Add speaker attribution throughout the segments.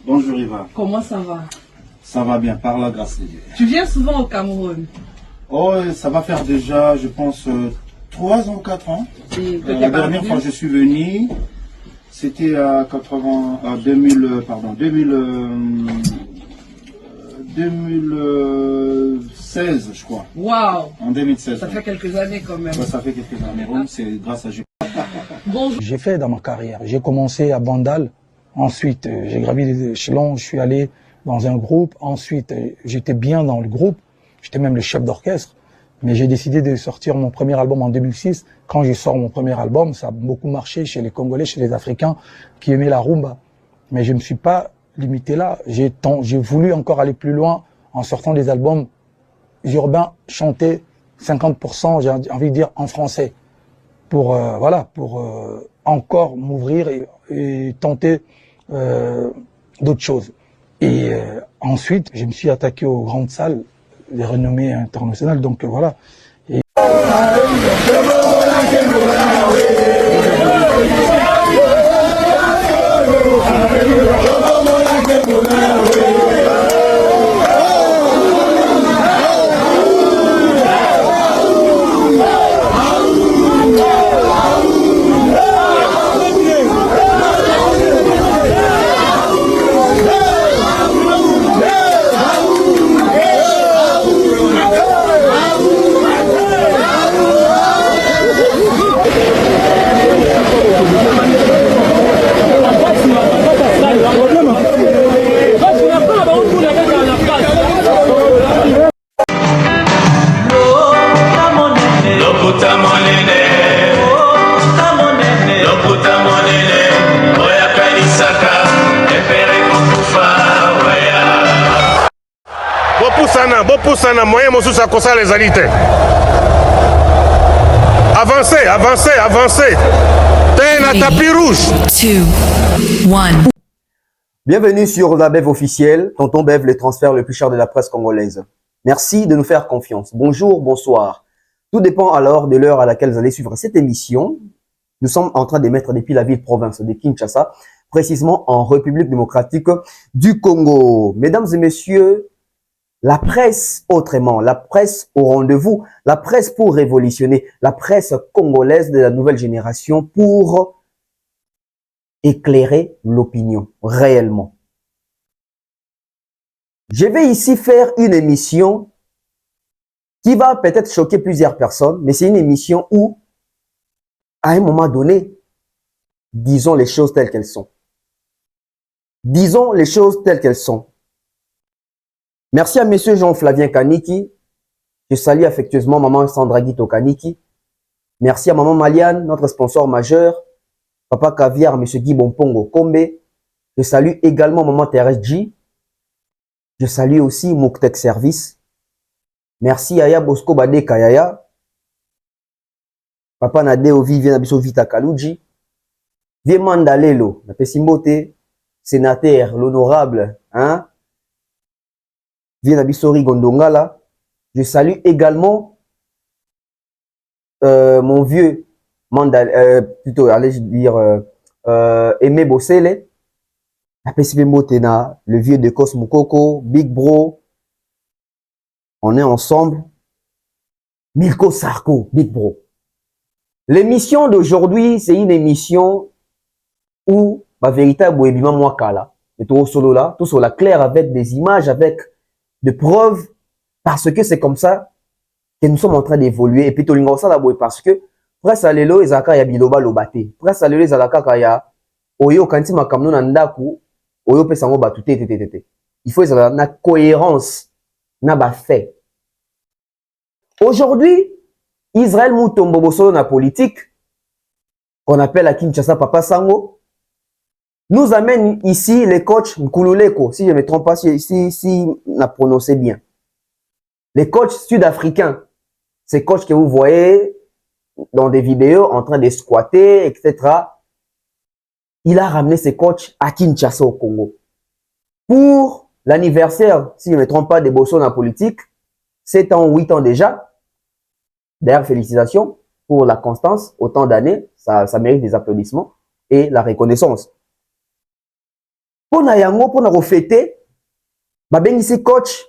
Speaker 1: Bonjour Iva.
Speaker 2: Comment ça va?
Speaker 1: Ça va bien, par la grâce de Dieu.
Speaker 2: Tu viens souvent au Cameroun?
Speaker 1: Oh, ça va faire déjà, je pense, 3 ans, 4 ans.
Speaker 2: Et
Speaker 1: La dernière fois que je suis venu, c'était à 2016, je crois.
Speaker 2: Waouh!
Speaker 1: En 2016.
Speaker 2: Ça fait quelques années quand même.
Speaker 1: Ouais, ça fait quelques années. Oui, c'est grâce à Dieu.
Speaker 2: Bonjour.
Speaker 3: J'ai fait dans ma carrière. J'ai commencé à Bandal. Ensuite, j'ai gravi les échelons. Je suis allé dans un groupe. Ensuite, j'étais bien dans le groupe. J'étais même le chef d'orchestre. Mais j'ai décidé de sortir mon premier album en 2006. Quand je sors mon premier album, ça a beaucoup marché chez les Congolais, chez les Africains qui aimaient la rumba. Mais je ne me suis pas limité là. J'ai voulu encore aller plus loin en sortant des albums urbains chantés 50%, j'ai envie de dire, en français. Pour encore m'ouvrir et tenter d'autres choses. Et ensuite, je me suis attaqué aux grandes salles, les renommées internationales. Donc voilà. Et...
Speaker 4: Bopusana, moyen mosusu akosala ezali te. Avancez, avancez, avancez. T'es na tapis rouge.
Speaker 5: 2, 1.
Speaker 6: Bienvenue sur la Bev officielle, Tonton Bev, le transfert le plus cher de la presse congolaise. Merci de nous faire confiance. Bonjour, bonsoir. Tout dépend alors de l'heure à laquelle vous allez suivre cette émission. Nous sommes en train d'émettre depuis la ville-province de Kinshasa, précisément en République démocratique du Congo. Mesdames et messieurs, la presse autrement, la presse au rendez-vous, la presse pour révolutionner, la presse congolaise de la nouvelle génération pour éclairer l'opinion réellement. Je vais ici faire une émission qui va peut-être choquer plusieurs personnes, mais c'est une émission où, à un moment donné, disons les choses telles qu'elles sont. Disons les choses telles qu'elles sont. Merci à monsieur Jean-Flavien Kaniki. Je salue affectueusement maman Sandra Guito Kaniki. Merci à maman Maliane, notre sponsor majeur. Papa Caviar, monsieur Guy Bompongo Kombe. Je salue également maman Thérèse G. Je salue aussi Mouktek Service. Merci Aya Bosco Bade Kayaya. Papa Nade Ovi vient Abiso Vita Kaluji. Vie Mandalelo, na Pesimbote, sénateur, l'honorable, hein? Vient Abisori Gondongala. Je salue également mon vieux plutôt, allez dire Aimé Bossele. Le vieux de Cosmokoko, Big Bro. On est ensemble. Milko Sarko, Big Bro. L'émission d'aujourd'hui, c'est une émission où ma véritable Boébima Mwakala, et tout solo là, tout sur la claire avec des images, avec de preuves, parce que c'est comme ça que nous sommes en train d'évoluer. Et puis tout le ça parce que presse à l'élo et zaka ya biloba lobate. Presse à l'élo et zaka kaya oyo kanti makamno na ndaku oyo pesango batu te. Il faut na cohérence na ba fait. Aujourd'hui, Israël Mutombo Bosolo na politique qu'on appelle à Kinshasa Papa Sango nous amène ici les coachs Nkululeko, si je ne me trompe pas, si on a prononcé bien. Les coachs sud-africains, ces coachs que vous voyez dans des vidéos en train de squatter, etc. Il a ramené ces coachs à Kinshasa au Congo. Pour l'anniversaire, si je ne me trompe pas, des Bosso dans la politique, 7 ans, 8 ans déjà. D'ailleurs, félicitations pour la constance, autant d'années, ça mérite des applaudissements et la reconnaissance. Pona yango, pona refléter, ba bengisi coach,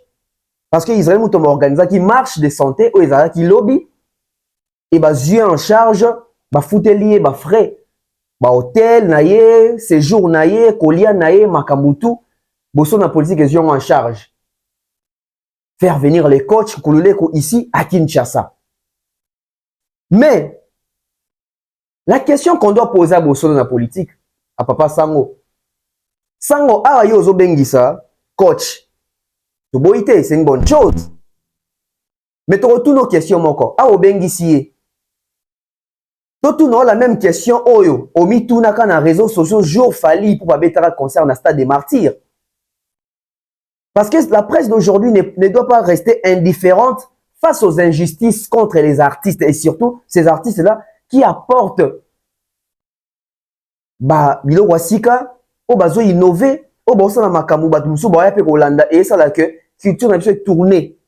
Speaker 6: parce que Israël Mutombo organisa qui marche de santé, ou Israël qui lobby, et ba yeux en charge, ba foutelier, ba frais, ba hôtel, naye, séjour naye, kolia naye, makambutu, bosso na politique yeux en charge. Faire venir les coachs, koululeko ici, à Kinshasa. Mais, la question qu'on doit poser à bosso dans la politique, à Papa Sango, Sango, ah, yo bengisa, coach. C'est une bonne chose. Mais tu retournes nos questions, mon corps. Ah, bengisi. Tu la même question, oyo. Omi tunaka na réseaux sociaux, jour fali pour babetara concert na stade des martyrs. Parce que la presse d'aujourd'hui ne doit pas rester indifférente face aux injustices contre les artistes et surtout ces artistes-là qui apportent bilo wasika, o bazo innover, o bazo na makambu batu musu ba yape Holanda et ça là que culture n'a pas tourner.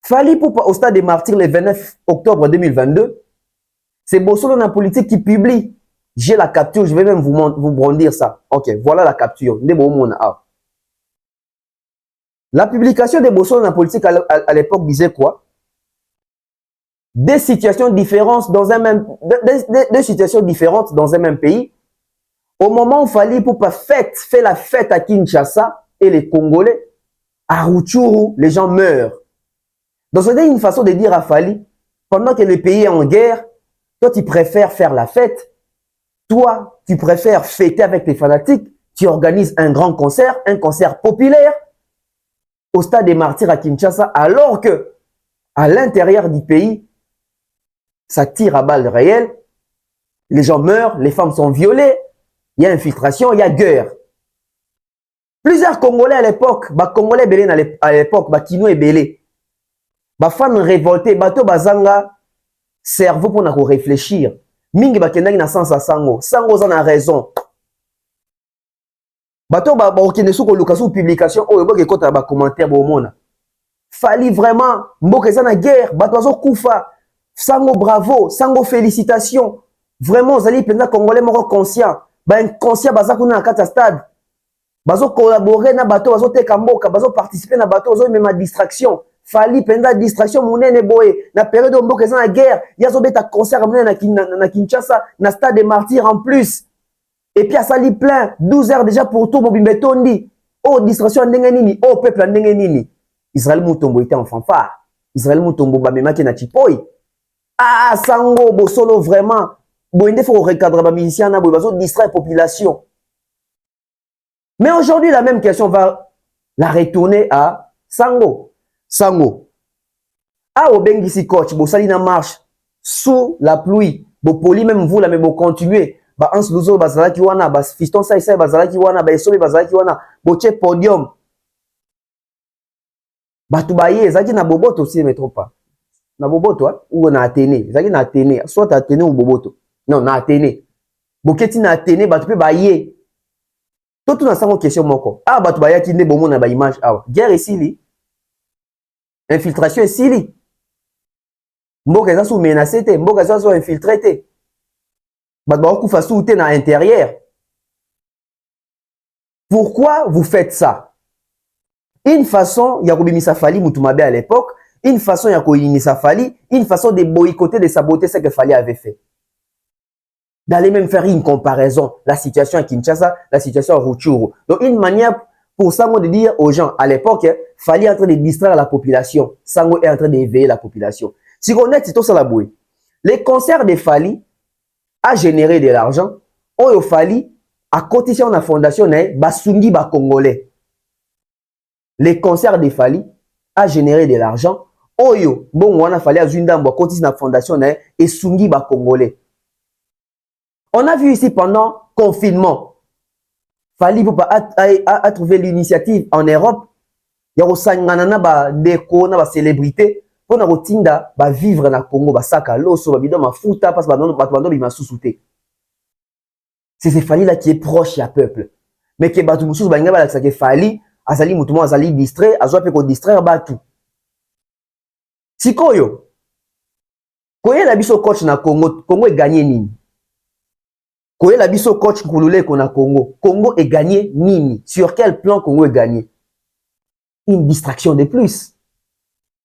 Speaker 6: Fali pour au stade des martyrs le 29 octobre 2022. C'est Bossolo na politique qui publie. J'ai la capture, je vais même vous brandir ça. OK, voilà la capture. La publication de Bossolo na politique à l'époque disait quoi? Des situations différentes dans un même deux situations différentes dans un même pays. Au moment où Fali Poupa fait la fête à Kinshasa et les Congolais, à Rutshuru, les gens meurent. Donc c'est une façon de dire à Fali, pendant que le pays est en guerre, toi tu préfères faire la fête, toi tu préfères fêter avec tes fanatiques, tu organises un grand concert, un concert populaire au stade des martyrs à Kinshasa, alors que à l'intérieur du pays, ça tire à balles réelles, les gens meurent, les femmes sont violées, il y a infiltration, il y a guerre. Plusieurs Congolais à l'époque, Congolais belé à l'époque, Kino et belé, fans révoltés, bato bazanga, cerveau pour nous réfléchir. Mingi bakendaki na sens à Sango, Sango en a raison. Bato okende sou luka sou publication, oyo boke kota ba commentaire bo mona. Fali vraiment, mboka eza na guerre, bato bazo kufa. Sango bravo, Sango félicitations. Vraiment, zali penza Congolais moko conscient. Ba inconscient baza kuna na kata stade. Bazo collaborer na bato bazo teka mboka, bazo participer na bato bazo même distraction. Fali penza distraction monene boye. Na période mboka eza na guerre, yazo beta concert monene na Kinshasa, na stade des martyrs en plus. Et puis à sali plein, 12 heures déjà pour tout Mobimbe Tondi. Oh distraction ndenge nini, oh peuple ndenge nini. Israël Mutombo était en fanfare. Israël Mutombo bamemaki na Chipoi. Ah, Sango, Bossolo, vraiment. Il faut recadrer les musiciens, il faut distraire la population. Mais aujourd'hui, la même question va la retourner à Sango. Sango. Ah, au Bengisi coach, Bossali na marche sous la pluie. Poli même vous, là, mais vous continuez. Ans Luzo, Bazalaki wana, Fiston Saïsa, Bazalaki wana, Esobe, Bazalaki wana, Boche podium. Batoubaye, Zaki na Boboto aussi, mais trop pas. Na Boboto, ou na Athénée. Zaki na Athénée, soit Athénée ou Boboto. Non, na Athénée. Boketi na Athénée, batu pe baye. Tout na sango question moko. Ah, batu baya ki ne bomo na ba image awa. Guerre ici li. Infiltration ici li. Mboka eza sou menacé te, mboka eza sou infiltré te. Batu ba kufa sou te na intérieur. Pourquoi vous faites ça? Une façon, il y a Robimisa Fali Mutumabe à l'époque, une façon, il y a Koyinisa Fali, une façon de boycotter, de saboter ce que Fali avait fait. D'aller même faire une comparaison, la situation à Kinshasa, la situation à Rutshuru. Donc, une manière pour Sango de dire aux gens, à l'époque, Fali est en train de distraire la population. Sango est en train d'éveiller la population. Si on est, c'est tout ça la bouille. Les concerts de Fali a généré de l'argent. Oyo Fali, à côté de la fondation, Basungi ba Congolais. Les concerts de Fali a généré de l'argent. Oyo, bon, on a fallu à Zundambo, à côté de la fondation, et Sungi ba Congolais. On a vu ici pendant le confinement, Fali a trouvé l'initiative en Europe. Il y a aussi des célébrités pour vivre dans le Congo, c'est Fali là qui est proche du peuple. Mais que Batu Moussous que Fali, Azali Moutouma, Azali distrait, Azwa peut distraire Batu. Si Koyo, Koyo la biso coach na Congo, Congo est gagné nini. Koye la biso coach Kulule kona Congo. Congo est gagné nini? Sur quel plan Congo est gagné? Une distraction de plus.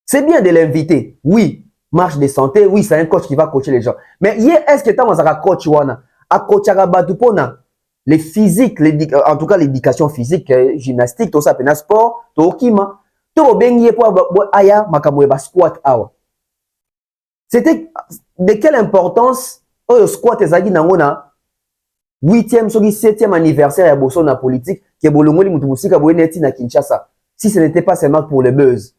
Speaker 6: C'est bien de l'inviter. Oui, marche de santé. Oui, c'est un coach qui va coacher les gens. Mais est-ce que tu as un coach wana? A coach Arabatupona? Les physiques, en tout cas l'éducation physique, gymnastique, tout ça, pena sport, tout kima. Tout bengi pour aya makamwe ba squat awa. C'était de quelle importance le squat ezagi nangona 8e, 7e anniversaire ya boso na politique ke bolongoli mutu musika boyeneti na Kinshasa. Si ce n'était pas seulement pour le buzz.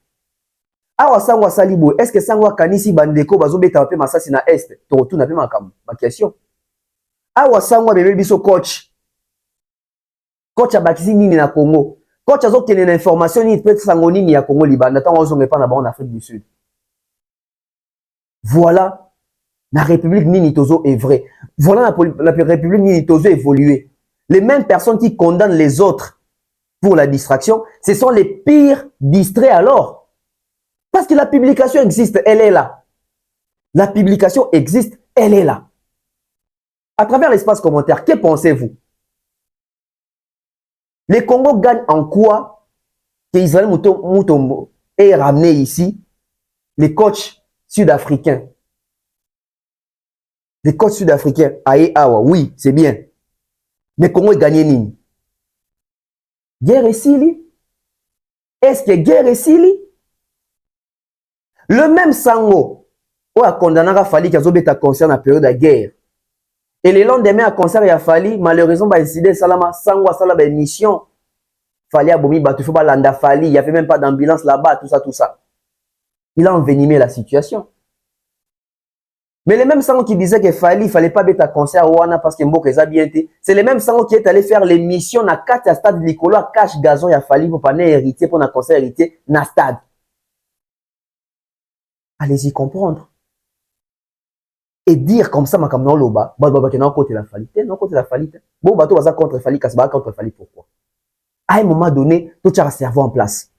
Speaker 6: Awa sangwa salibo, est-ce que sangwa kanisi bandeko bazobeta pe masasi na est? To retourne pe makam. Ma question. Awa sangwa bebe biso coach. Coach abakisi nini na Congo? Coach azokene na information ni peut sango nini ya Congo libanda tant ozonge pa na ba en Afrique du Sud. Voilà la République nini tozo est vrai. Voilà la République nini tozo évolué. Les mêmes personnes qui condamnent les autres pour la distraction, ce sont les pires distraits alors. Parce que la publication existe, elle est là. La publication existe, elle est là. À travers l'espace commentaire, que pensez-vous? Les Congo gagnent en quoi que Israël Mutombo est ramené ici, les coachs sud-africains. Les coachs sud-africains, aïe, awa, oui, c'est bien. Mais Congo est gagné nini? Guerre et Sili? Est-ce que guerre et Sili? Le même sango, où a condamné Fali qui a zobeta concert dans la période de guerre. Et le lendemain, à concert, il a fallu, malheureusement, il a décidé, Salama, Sangwa, Salama, mission. Fali a bomi, il faut pas l'anda Fali, il n'y avait même pas d'ambulance là-bas, tout ça, tout ça. Il a envenimé la situation. Mais les mêmes sangs qui disaient qu'il fallait pas mettre à concert Wana parce que Mbok est bien été. C'est les mêmes sangs qui est allé faire l'émission na 4 stade de Nicolo à cache gazon, il a fallu pour pas héritier, pour un concert héritier, na stade. Allez-y comprendre. Et dire comme ça, ma comme non loba, non côté la falité, non côté la falité. Bon, bateau va contre Fali, Kasba contre Fali, pourquoi? À un moment donné, tout a cerveau en place.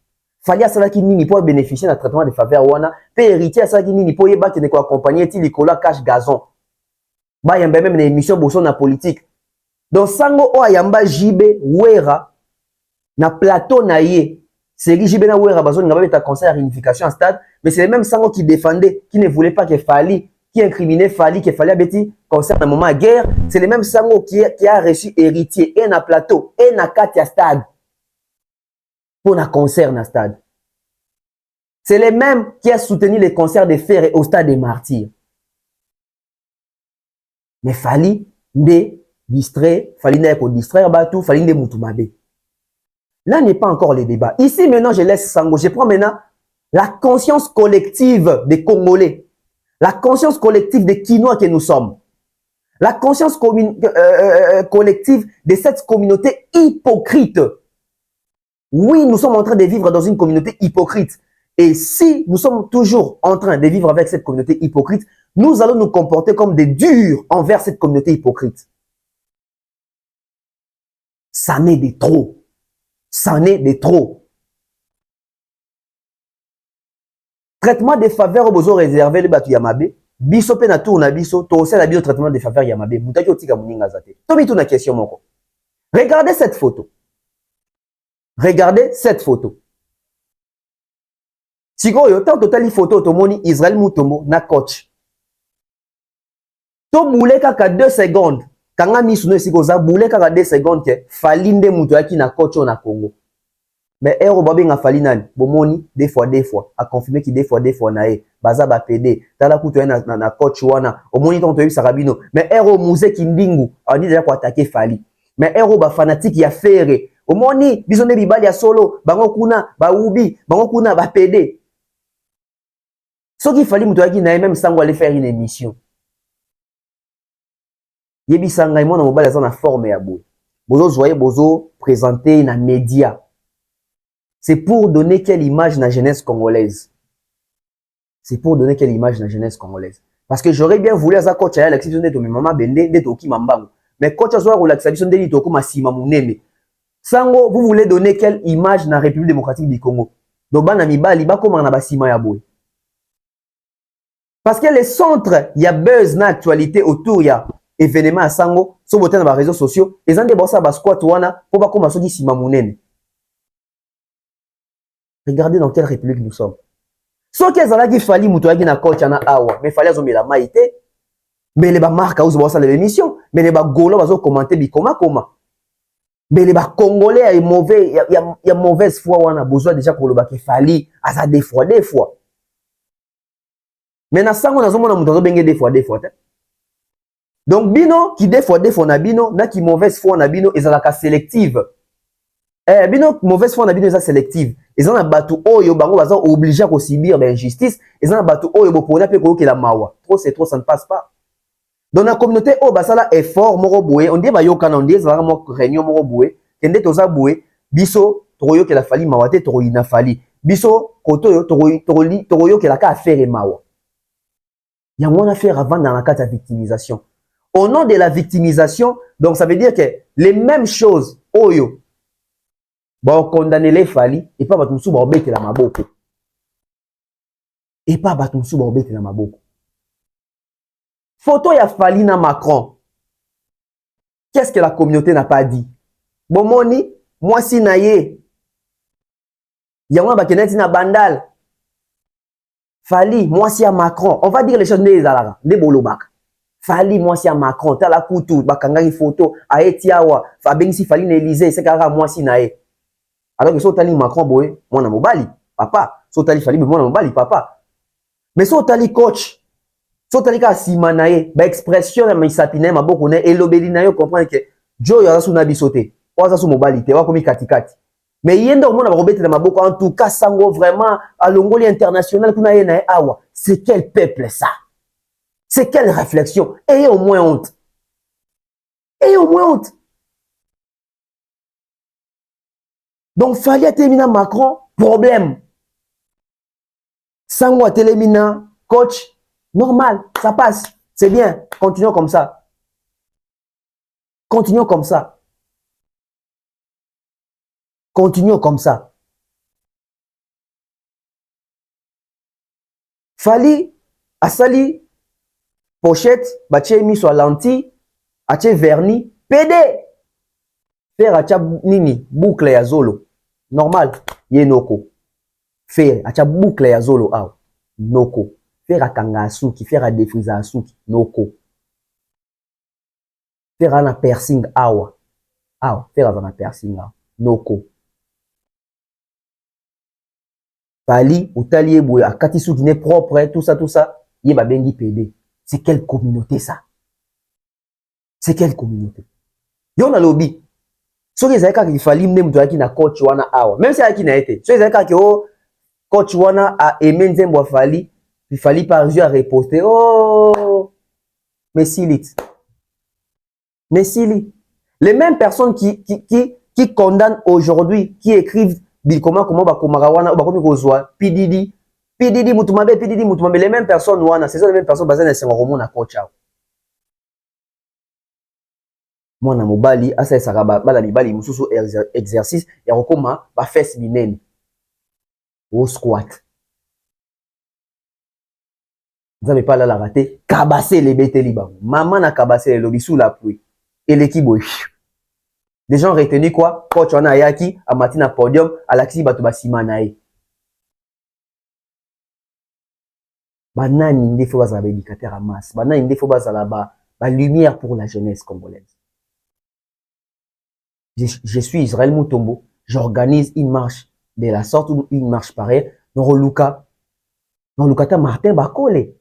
Speaker 6: Fali à cela qui n'y pour bénéficier d'un traitement de faveur wana, peut héritier à cela qui n'y pour y battre, ne quoi accompagner, ti Nicolas cache gazon. Bah, y a même une émission bosso na politique. Donc, sango o ayamba jibe, wera, na plateau na ye. C'est jibe na wera, bazo n'a pas été conseil à réunification en stade, mais c'est les mêmes sango qui défendaient, qui ne voulaient pas qu'il Fali, qui incriminait Fali, qu'il fallait abeti concernant un moment de guerre, c'est les mêmes sango qui a reçu héritier, et na plateau, et na katia stade. Pour un concert dans stade. C'est les mêmes qui a soutenu les concerts de fer au stade des martyrs. Mais Fali de distraire, Fali de distraire Batou, Fali de Moutumabe. Là n'est pas encore le débat. Ici maintenant je laisse Sango, je prends maintenant la conscience collective des Congolais, la conscience collective des Quinois que nous sommes, la conscience collective de cette communauté hypocrite. Oui, nous sommes en train de vivre dans une communauté hypocrite. Et si nous sommes toujours en train de vivre avec cette communauté hypocrite, nous allons nous comporter comme des durs envers cette communauté hypocrite. Ça n'est de trop. Ça n'est de trop. Traitement des faveurs aux besoins réservés, le batu Yamabe. Biso pe na tour na biso, to aussi la bio traitement des faveurs Yamabe. Moutaki otika muninga zate. Tomi tout na question moko. Regardez cette photo. Regardez cette photo. Si vous avez totali photo, automoni Israël Mutombo na coach. To boule kaka 2 secondes. Kanga misuno si koza boule kaka 2 secondes ke falinde muto yaki na coach na Congo. Mais ero babi nga falinani bomoni des fois a confirmer ki des fois na e baza ba PD tala kuto na coach wana omoni ton to sarabino mais ero muze kindingu ani déjà ko attaquer Fali. Mais ero ba fanatique ya fere omoni bizone bibali ya solo bango kuna ba ubi bango kuna ba PD. Ce qu'il fallait muto yaki na même sango aller faire une émission. Yebi sanga mo na mobile za na forme ya boy. Bozo zoyer bozo présenter na média. C'est pour donner quelle image na jeunesse congolaise. C'est pour donner quelle image na jeunesse congolaise. Parce que j'aurais bien voulu à coach à l'exception de mi maman bende de toki mambango. Mais coach azoa relaxation de litoko masima munene. Sango, vous voulez donner quelle image na République démocratique du Congo? Donc bana mibali ba comment na basima ya boy. Parce que les centres, il y a buzz na actualité autour, il y a événement à sango, sur les réseaux sociaux, et ont des bossa bas squat wana pour pas commencer à sima mounene. Regardez dans quelle république nous sommes. Sauf qu'ils ont dit fali mutoagi na coach na awa, mais fallait zombie la maïté. Mais les marques à bossa l'émission, mais les golo bazo commenter bikoma koma. Mais les Congolais, il y a mauvaise foi, on a besoin déjà pour le bac fali, à ça des fois. Mais na sango na zomo na mutozo benge des fois. Donc bino qui des fois na bino, na qui mauvaise foi na bino, ils ont la cas sélective. Bino mauvaise foi na bino, ils ont sélective. Ils ont un bateau oyo bango baza obligé à subir l'injustice. Ils ont un bateau oyo bopona pe ko la mawa. Trop c'est trop, ça ne passe pas. Dans la communauté, oh, bah ça là effort, moro boué, on dit bah yo quand on dit ça vraiment réunion moro boué, kende toza boué, biso toroyo que la fali mawate toroyi na fali, biso koto yo toroyo que la ka affaire et mawa. Il y a moins à faire avant dans la cas de victimisation. Au nom de la victimisation, donc ça veut dire que les mêmes choses, oh yo, bah on condamne les fali et pas batumsu ba obete la maboko. Et pas batumsu ba obete la maboko. Photo ya Fali na Macron. Qu'est-ce que la communauté n'a pas dit? Bon moni, moi si naye. Yamwa bakeneti na bandal. Fali, moi si à Macron. On va dire les choses des alara, des bolobak. Fali, moi si à Macron. Tala kutu, bakangari photo, aetiawa. Fabengi si Fali na Élysée, c'est kara moi si naye. Alors que so tali Macron boy, moi na mobali, papa. So tali Fali, moi na mobali, papa. Mais so tali coach. Sotalika simanaye ba expression na misapine maboko ne elobeli na yo comprendre que Joe ya suna bisote oza su mobilité wa komi katikati mais yenda omona ba robete na maboko en tout cas sango vraiment à l'ongoli international kuna ye na awa c'est quel peuple ça, c'est quelle réflexion, ayez au moins honte, ayez au moins honte. Donc fallait terminer Macron problème sango telemina coach. Normal, ça passe, c'est bien, continuons comme ça. Continuons comme ça. Continuons comme ça. Fali, asali, pochette, bache mis sur lentille, ache vernis, PD. Faire acha nini, boucle ya zolo. Normal, ye noko. Faire acha boucle ya zolo, ah, noko. Faire à kanga asuki, faire à défriser asuki, noko. Faire à na piercing awa. Awa, faire à na piercing awa, noko. Fali, utali eboué, a kati suki n'est propre, tout ça, yé ba bengi PD. C'est quelle communauté ça? C'est quelle communauté? Yon a lobby. So les aïka qui fali mne mtou yaki na coach wana awa. Même si yaki na été. So les aïka qui oh, coach wana a aimé nzembo fali. Il fallait par Dieu à reposter. Oh, mais Silit. Mais Silit. Les mêmes personnes qui condamnent aujourd'hui, qui écrivent comment ba komarawana ba komi kozwa PDD mutumabe les mêmes personnes wana, ce sont les mêmes personnes basées dans ce roman na coach. Moi na mobali asa esaka bala mibali mususu exercice ya kokoma ba fesse binene. Au squat. Vous n'avez pas là la raté. Kabasser les bêtes libango. Maman n'a kabassé les lobby sous la pluie. Et l'équipe, les gens retenus quoi? Coach on a yaki, à matina podium, à l'axi batuba simanae. Banani il faut baza éducateur à masse. Banani il faut baza là-bas. La lumière pour la jeunesse congolaise. Je suis Israël Mutombo. J'organise une marche de la sorte ou une marche pareille. Dans Luka. Dans Lukata Martin Bakole.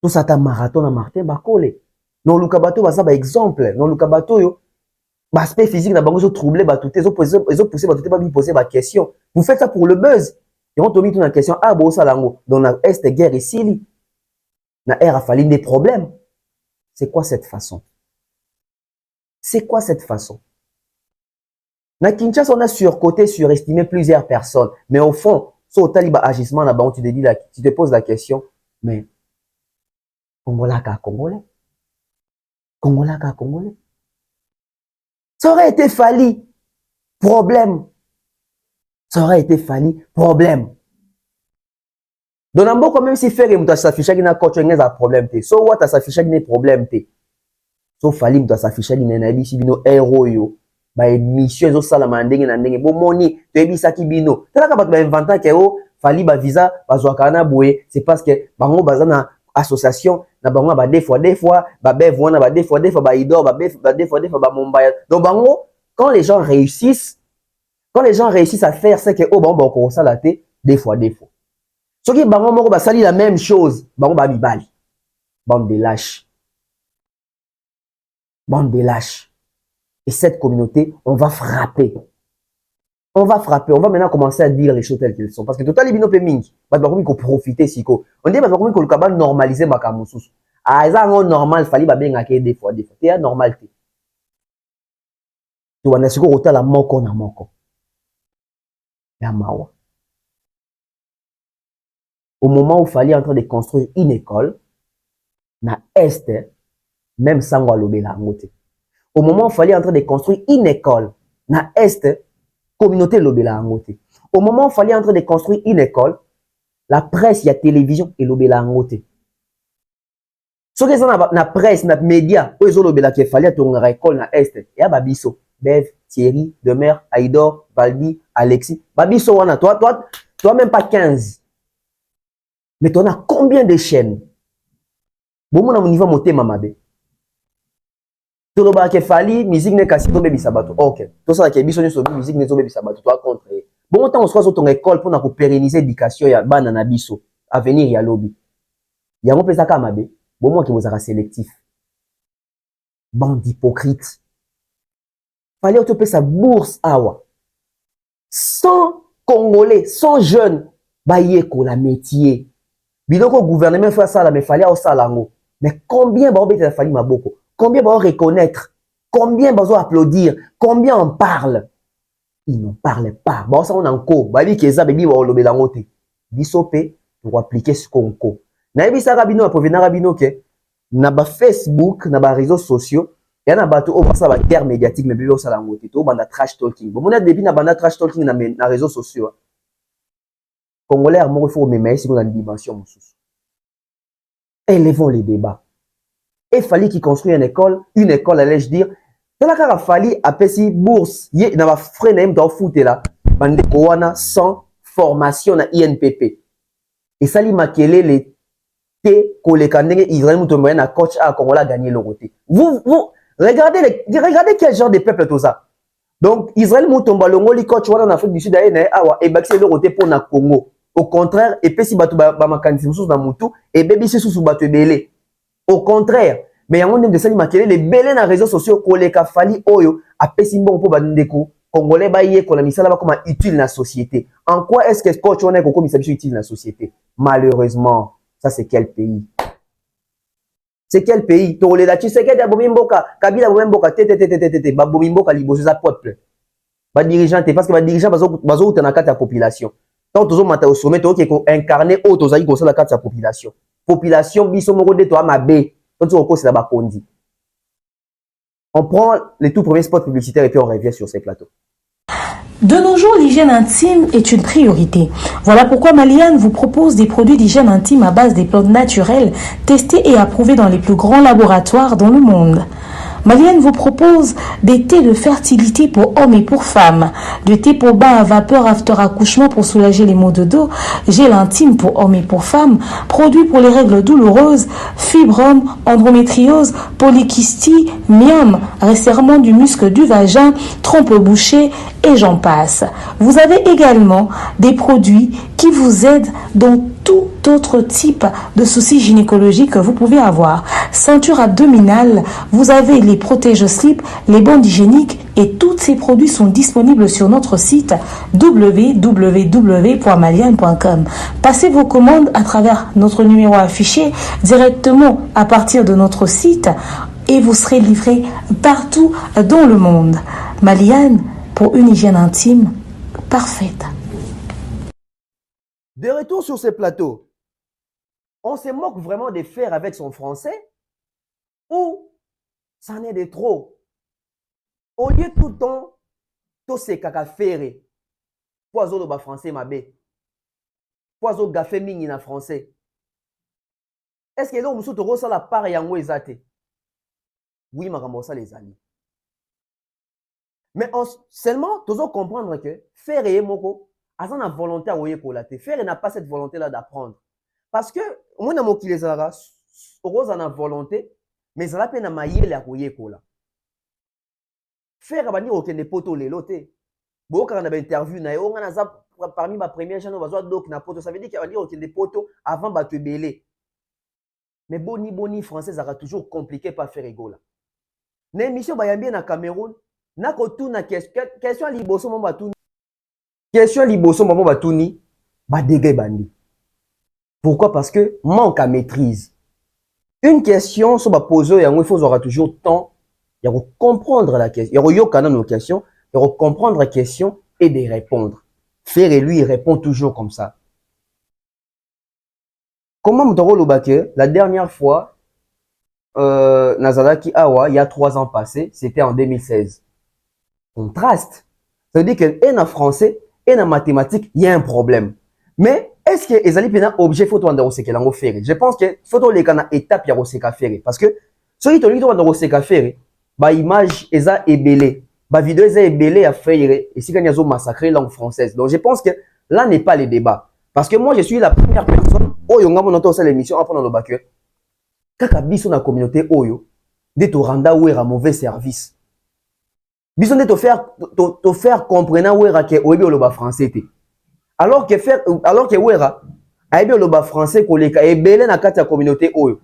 Speaker 6: Tout ça ta marathon à Martin Bakole. Non Luka Bato va ça par exemple. Non Luka Bato yo. Aspect physique na bango so troublé bato te. Ils ont poussé bato te pas bien poser ma question. Vous faites ça pour le buzz. Ils vont te mettre une question. Ah bon ça lango. Dans la est guerre ici. Na air a fallu des problèmes. C'est quoi cette façon? C'est quoi cette façon? Na Kinshasa on a surcoté, surestimé plusieurs personnes. Mais au fond, so au taliba agissement là-bas, tu te poses la question, mais Congolais ka Congolais. Congolais ka Congolais. Ça aurait été Fali. Problème. Ça aurait été Fali. Problème. Donc, quand même, si faire et s'afficher qui n'a coach, il y a un problème. So, what s'afficher qui n'a problème. So, fali mta s'afficher qui n'a pas bino héros yo. Ba émission zo sala mandenge na ndenge. Bo moni, to ebisa ki bino. Tala ka ba inventer ke o fali ba visa ba zo kana boye, c'est parce que bango bazana association na bango ba des fois ba bev wana ba des fois ba idor ba bev ba des fois ba Mumbai. Donc bango quand les gens réussissent à faire c'est que oh bango ko sala te des fois. Ce qui bango moko ba sali la même chose, bango ba mibali. Bande de lâches. Bande de lâches. Et cette communauté, on va frapper. On va maintenant commencer à dire les choses telles qu'elles sont. Parce que total bino pe mingi, ba ba ko profiter siko. On dit ba ko ko ka normaliser makamususu. Ah ça on normal fali ba benga ke des fois. C'est normal te. Tu wana siko otala moko na moko. Ya mawa. Au moment où il fallait en train de construire une école, na Est, même sans lobela ngote. Au moment où il fallait en train de construire une école, na Est, communauté lobela ngote. Au moment où il fallait en train de construire une école, la presse, il y a télévision et lobela ngote. Ce que ça na presse, na média, où ils ont lobela qu'il fallait tourner une école na Est, et à Babiso, Bev, Thierry, Demer, Aïdor, Valdi, Alexis, Babiso wana, toi même pas 15. Mais tu as combien de chaînes? Bon, mon niveau monté mamabe. Tu as que fali musique n'est qu'à tomber bisabato. OK. Tout ça qui est biso sur musique n'est tomber bisabato. Toi contre. Bon temps on soit sur ton école pour na pérenniser l'éducation ya bana na biso. Avenir ya lobby. Ya mo pesa ka mabe. Bon moi qui vous a sélectif. Bande d'hypocrites. Fallait te payer sa bourse awa. 100 Congolais, 100 jeunes baye ko la métier. Biloko gouvernement fait ça là mais fallait au salango. Mais combien ba obéter fallait maboko? Combien va reconnaître? Combien va applaudir? Combien on parle? Ils n'en parlent pas. Bon, ça on a encore. Babi keza baby wa olobela ngote. Bisope pour appliquer ce qu'on ko. Na ebi sa rabino a provenir rabino ke na ba Facebook, na ba réseaux sociaux, ya na bato o ça ba guerre médiatique mais bibi o sala ngote. To banda trash talking. Bon mona début na banda trash talking na réseaux sociaux. Congolais il faut même si on a une dimension moussous. Élevons les débats. Il fallait qu'il construise une école, allais-je dire. Dans la cas, il fallait appeler bourse. Il y a un frais dans foot là. Bande Kowana sans formation à INPP. Et ça, il m'a quellé les T, Kolekandenge, Israël Moutomoyen, à coach à Congola gagné le côté. Vous, regardez quel genre de peuple tout ça. Donc, Israël Moutombalongo, les coach en Afrique du Sud, et baxé le côté pour na Congo. Au contraire, et puis si batu ba makanisi sous na mutu, et baby si sous batu belé. Au contraire, mais il y a un de ça qui les belés dans les réseaux sociaux, koleka fali oyo, a pesimbo pour bandeko, congolais baye qu'on a mis ça là comme utile dans la société. En quoi est-ce que coach on est comme utile dans la société? Malheureusement, ça c'est quel pays? C'est quel pays? Tolé là, tu sais que d'abord Mboka, Kabila Mboka, ba Mboka liboso za peuple. Ba dirigeant, parce que ba dirigeant bazo dans la carte de la population. Tant toujours mata au sommet, to qui incarné auto zaï comme ça la carte de la population. Population biso moko de toi mabe. On prend les tout premiers spots publicitaires et puis on revient sur ces plateaux.
Speaker 5: De nos jours, l'hygiène intime est une priorité. Voilà pourquoi Maliane vous propose des produits d'hygiène intime à base des plantes naturelles testés et approuvés dans les plus grands laboratoires dans le monde. Maliane vous propose des thés de fertilité pour hommes et pour femmes, des thés pour bain à vapeur after accouchement pour soulager les maux de dos, gel intime pour hommes et pour femmes, produits pour les règles douloureuses, fibrome, endométriose, polykystie, myome, resserrement du muscle du vagin, trompe bouchée et j'en passe. Vous avez également des produits qui vous aident dans tout autre type de soucis gynécologiques que vous pouvez avoir. Ceinture abdominale, vous avez les protège-slip, les bandes hygiéniques et tous ces produits sont disponibles sur notre site www.maliane.com. Passez vos commandes à travers notre numéro affiché directement à partir de notre site et vous serez livré partout dans le monde. Maliane, pour une hygiène intime parfaite.
Speaker 6: De retour sur ce plateau, on se moque vraiment de faire avec son français ou ça n'est de trop. Au lieu tout le temps, tout ce caca faire, poison de français mabé. Poiso gafé mingi en français. Est-ce que l'on a la part yango ezate? Oui, makambo ça les amis. Mais seulement, tu dois comprendre que faire et moko, azan a volonté à oye kolate. Faire n'a pas cette volonté-là d'apprendre. Parce que, moi, na moki les ara, rose en a volonté, mais ça la peine à mailler la oye kola. Faire abani aucun des poteaux les lotés. Bon, quand on a interview, on a parmi ma première chaîne, on va donc na poto. Ça veut dire qu'il y a aucun des poteaux avant de te belé. Mais boni français, ça va toujours compliqué pas faire égola. L'émission Bayambi na Cameroun, na kotu na question liboso mo batuni. Question liboso mo batuni, ba dégué bandi. Pourquoi? Parce que manque à maîtrise. Une question sur ba poser yango, il faut aura toujours temps, il faut comprendre la question, il faut nos questions, il faut comprendre la question et de répondre. Faire et lui il répond toujours comme ça. Comment Moutoro Lobake, la dernière fois Nazalaki Awa, il y a 3 ans passés, c'était en 2016. Contraste. Ça veut dire qu'en français et en mathématiques, il y a un problème. Mais est-ce que les alliés ont objet photo en faire? Je pense que photo les kana étape ya faire parce que ceux qui ont faire, ba image eza ébélé, ba vidéo eza ébélé à faire et si quand ils ont massacré langue française. Donc je pense que là n'est pas le débat parce que moi je suis la première personne oh yonga mon auto l'émission après dans le bac. Kaka biso na communauté oyo de to randa ouera mauvais service. Biso de te faire comprendre ouera que oyebi oloba français te. Alors que ouera ayebi oloba français koleka ebele na kati ya communauté oyo.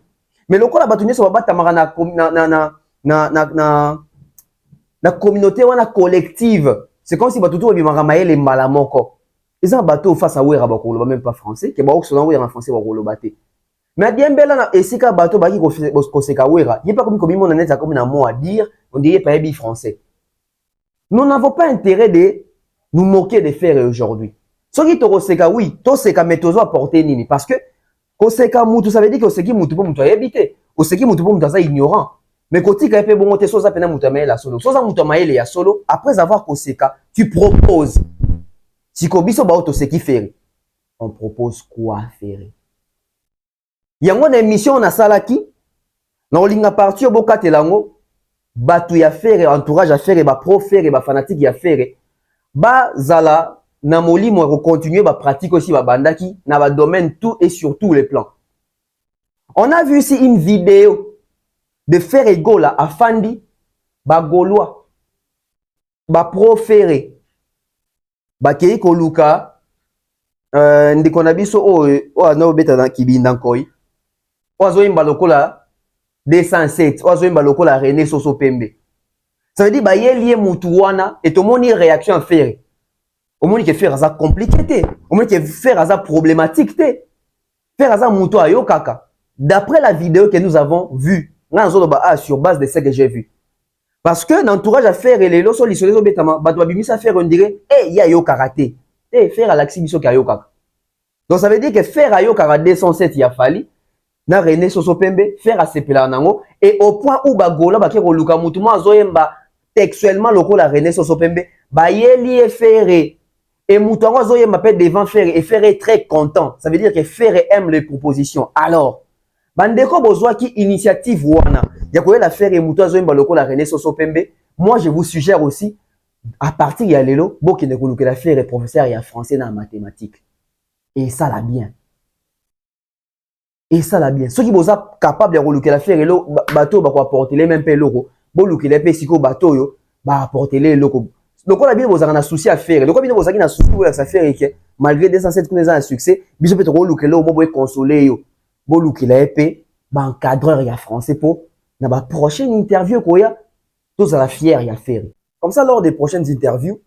Speaker 6: Mais lokola batu nyeso babata mara na communauté wana collective. C'est comme si batu to bimara mayele mbala moko. Ils ont bateau face à ouera ba koloba même pas français, que ba okso ouera en français ba koloba te. Mais diembela na esika bateau baki ko seka ouera, il pas comme komimo na net ça comme na mot à dire, on dirait pas bien français. Nous n'avons pas intérêt de nous moquer de faire aujourd'hui. Ce qui te seka oui, to seka metozo apporter nini parce que ko seka mutu ça veut dire que seki mutu po mutu habité, ko seki mutu po mutu ça ignorant. Mais côté ka pe bon te soza pena mutu maele la solo. Soza mutu maele ya solo après avoir ko seka, tu proposes. Si ko biso ba auto seki faire. On propose quoi faire? Yango na émission na salaki na olinga parti obokate lango batu ya faire entourage à faire ba pro faire ba fanatique ya faire ba zala na molimo ko continuer ba pratique aussi ba bandaki na ba domaine tout et sur tous les plans. On a vu ici une vidéo de faire égola à Fandi ba Gaulois ba pro faire ba kei ko luka ndiko na biso o na obeta na kibinda nkoi ozo imba lokola 207 ozo imba lokola René Soso Pembe. Ça veut dire ba yelie mutu wana et to moni réaction à faire. Au moni que faire ça compliqué té, au moni que faire ça problématique té. Faire ça mutu ayo kaka. D'après la vidéo que nous avons vue, sur base de ce que j'ai vu. Parce que l'entourage à faire et les lots sur les soleils obétamment, bah doit bien ça faire on dirait il y a yo karaté. Faire à l'axibiso kayo kaka. Donc ça veut dire que faire ayo karaté 207 il a fallu na René Soso Pembe faire à sepela nango et au point où bagola ba kero luka mutu mo azoyemba textuellement lokola René Soso Pembe ba yeli e faire et mutu ngo azoyemba peut devant faire et faire est très content. Ça veut dire que faire aime les propositions. Alors bandeko bozwa ki initiative wana ya koyela faire et mutu azoyemba lokola René Soso Pembe. Moi je vous suggère aussi à partir ya lelo bokende ko lukela faire et professeur ya français na mathématiques. Et ça la bien. Et ça la bien. Ceux qui sont capables de relouquer la faire et le bateau va apporter les mêmes locaux. Bon louquer les pesico bateau yo va apporter les locaux. Donc on a bien besoin d'un souci à faire. Donc on a bien besoin d'un souci à faire et que malgré 207 qu'on a un succès, biso peut relouquer là au moins consoler yo. Bon louquer la épée, ba encadreur ya français pour na ba prochaine interview ko ya tous à la fière ya faire. Comme ça lors des prochaines interviews,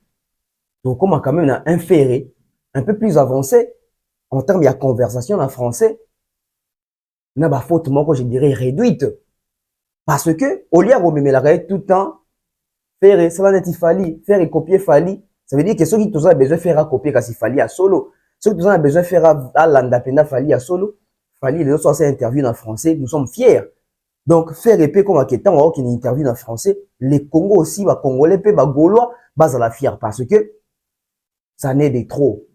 Speaker 6: donc on a quand même un ferré un peu plus avancé en termes de conversation en français. Na ba faute moi je dirais réduite parce que au lieu de me la tout le temps faire ça va être fali faire et copier fali ça veut dire que ceux qui ont besoin de faire à copier quand il fali à solo ceux qui ont besoin de faire à l'andapenda fali à solo fali les autres sont interviews en français nous sommes fiers donc faire épée comme à temps on une interview en français les Congo aussi va congolais pe ba gaulois bas à la fière parce que ça n'est de trop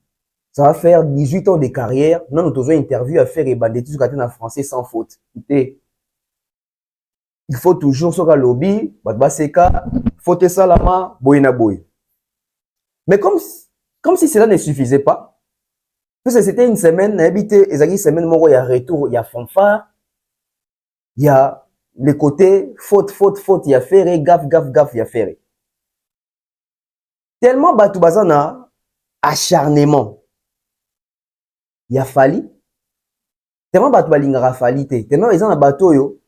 Speaker 6: Ça va faire 18 ans de carrière. Nous avons une interview à faire et bandetis en français sans faute. Écoutez, il faut toujours sur le lobby, baseka, faute salama, boyna boy. Mais comme si cela ne suffisait pas, parce que c'était une semaine, habité, une semaine, il y a retour, il y a fanfare, il y a les côtés faute, il y a ferré, gaffe, il y a ferré. Tellement Batou Bazana, acharnement. Il y a fallu. Tellement Batou Balingara falité. Tellement ils ont un bateau yo.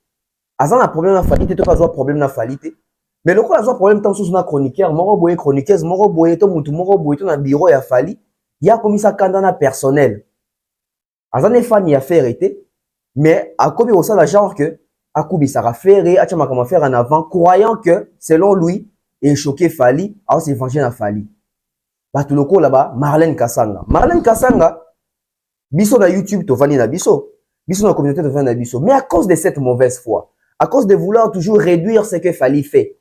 Speaker 6: Ils ont un problème à falité, tout un problème à falité. Mais le coup, ils ont un problème tant sous una chroniqueur, moro boye chroniqueuse, moro boye to mutu, moro boye to na bureau ya falli. Il y a comme ça kandana personnel. Ils ont un fan y a fait arrêter. Mais à quoi il la genre que à Koubi ça va faire et à Tchama comment faire en avant, croyant que selon lui, il choqué Fali, alors c'est vengé à Fali. Bah tout le coup là-bas, Marlène Kassanga, biso na YouTube to vani na biso na communauté to vani na biso. Mais à cause de cette mauvaise foi, à cause de vouloir toujours réduire ce que Fali fait,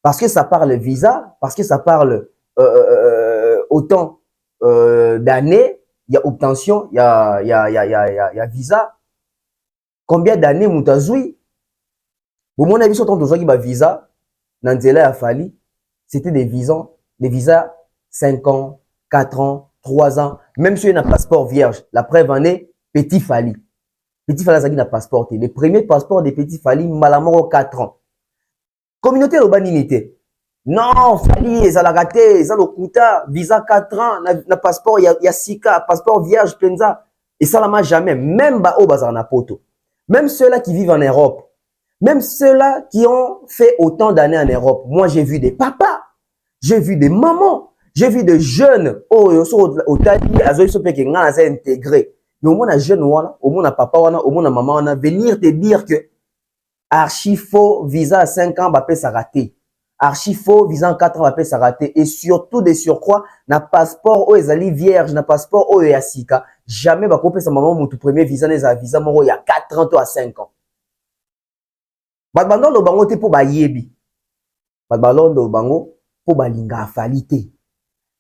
Speaker 6: parce que ça parle visa, parce que ça parle autant d'années, il y a obtention, il y a visa. Combien d'années Moutazoui? Au moins, on a vu sur ba visa, Nanzela a fallu, c'était des visas 5 ans, 4 ans, 3 ans, même si il y a un passeport vierge. La preuve en est, Petit Fali. Petit Fali a un passeport. Le premier passeport de Petit Fali, malamoro 4 ans. Communauté urbanité. Non, Fali, ils ont raté, ils ont le kuta, visa 4 ans, na passeport, il y a Sika, passeport vierge, Penza. Et ça, la jamais, même ba au bazar na poto. Même ceux-là qui vivent en Europe, même ceux-là qui ont fait autant d'années en Europe, moi j'ai vu des papas, j'ai vu des mamans, j'ai vu des jeunes, au Tali, intégré. Mais au moins, un jeune, au moins, un papa, au moins, un maman, venir te dire que archi faux, visa à 5 ans, va ça raté. Archi faux, visa en 4 ans, va ça raté. Et surtout, des surcroît, na passeport, oh, ezali vierge, na passeport, oh, yasika. Jamais, va couper sa maman, mon tout premier visa, n'est visa, moro, il y a 4 ans, toi, à 5 ans. Badbandon, le bango, te pour ba yebi. Badbandon, le bango, pour ba linga falite.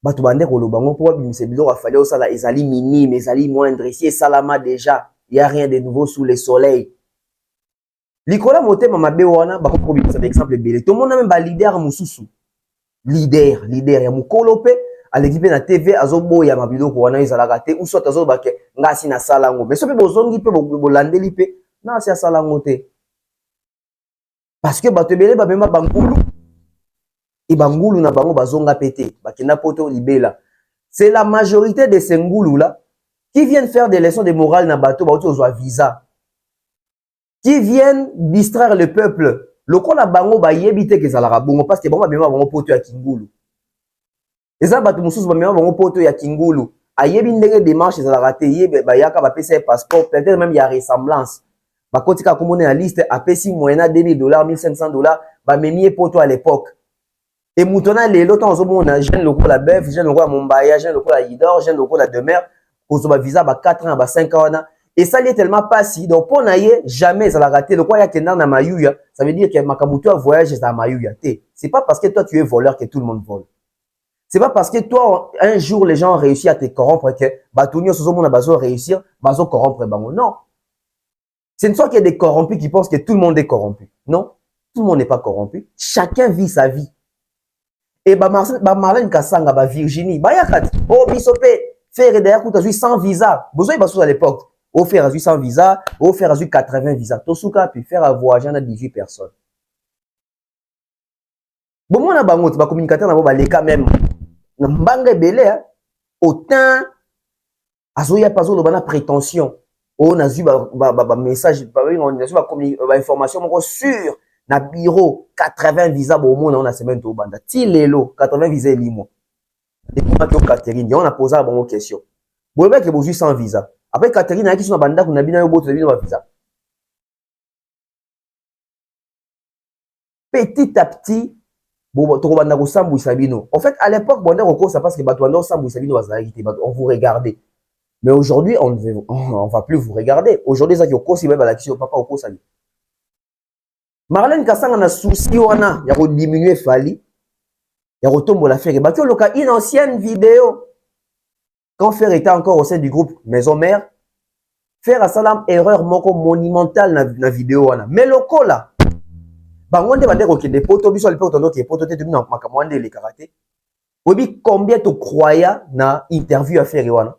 Speaker 6: Batu bande, le bango, pour ba bimise, bilo, fallait au sala, ezali minime, ezali moindre. Ici, et salama déjà. Il n'y a rien de nouveau sous le soleil. Likola mote mama bewana bako probisa d'exemple belé. Tout le monde a même ba leader mususu. Leader ya mukolope à l'équipe na TV azobo ya mabilo ko wana izalaka te ou soit azo bake ngasi na salango. Mais sope bozongi pe bolandeli pe na si salango te. Parce que bato belé ba mema bangulu. Et bangulu na bango bazonga pété, bakena poto libela. C'est la majorité de ces ngulu là qui viennent faire des leçons de morale na bato ba ozo visa. Qui viennent distraire le peuple. Le kon na bango ba yebite ke zalaka bongo parce que bango ba mema bango poto ya kingulu. Eza bato mususu ba mema bango poto ya kingulu. Ayebi ndenge démarche zalaka te yebe ba yaka ba pesa passeport, peut-être même il y a ressemblance. Ba kotika komone na liste apesi moyena $2000, $1500 ba memi poto à l'époque. Et moutona lelo temps ozomona jeune loko la Beuf, jeune loko la Mombaya, jeune loko la Idor, jeune loko la Demer, ozo ba visa ba 4 ans ba 5 ans na. Et ça n'est tellement pas si. Donc, pour n'ailler jamais ça l'a raté. Le quoi il y a quelqu'un dans Mayuya, ça veut dire que Makabuto voyage à Mayuya. C'est pas parce que toi tu es voleur que tout le monde vole. C'est pas parce que toi un jour les gens ont réussi à te corrompre que Batunio Sozomo n'a pas réussir, bazo corrompre bango. Non. Ce ne sont qu'il y a des corrompus qui pensent que tout le monde est corrompu. Non, tout le monde n'est pas corrompu. Chacun vit sa vie. Et Marlène Kassanga, Virginie, Bayakat, oh Bisopé, faire derrière Koutazoui sans visa. Besoin de à l'époque. Au faire à 100 visas, au faire à 80 visas. Tosuka puis faire à voyager à 18 personnes. Bon, moi, na bango, ba communicateur na ba leka même. Na mbanga belé hein. Autant azoya pazo lo bana prétention. On a eu ba message, on a eu ba information moko sur na bureau 80 visas bo monde on a semaine to banda. Ti lelo 80 visas limo. Et pour que Catherine, on a posé la bonne question. Bon le mec est besoin sans visa. Après, Catherine a qui sont banda qu'on a bien visa. Petit à petit, en fait, à l'époque, ça passe que on vous regardait. Mais aujourd'hui, on ne va plus vous regarder. Aujourd'hui, ça qui est même à la question papa au sali. Marlène Kassanga na souci wana, ya diminuer Fali, ya retomber la faire. Une ancienne vidéo. quand Fer était encore au sein du groupe Maison Mère, Fer a salam erreur moko monumentale na vidéo wana. Mais lokola bangonde bande ko kende poto biso le poto ndoki poto te tumi na makamwande le karaté. Obi combien tu croyais na interview à Fer wana?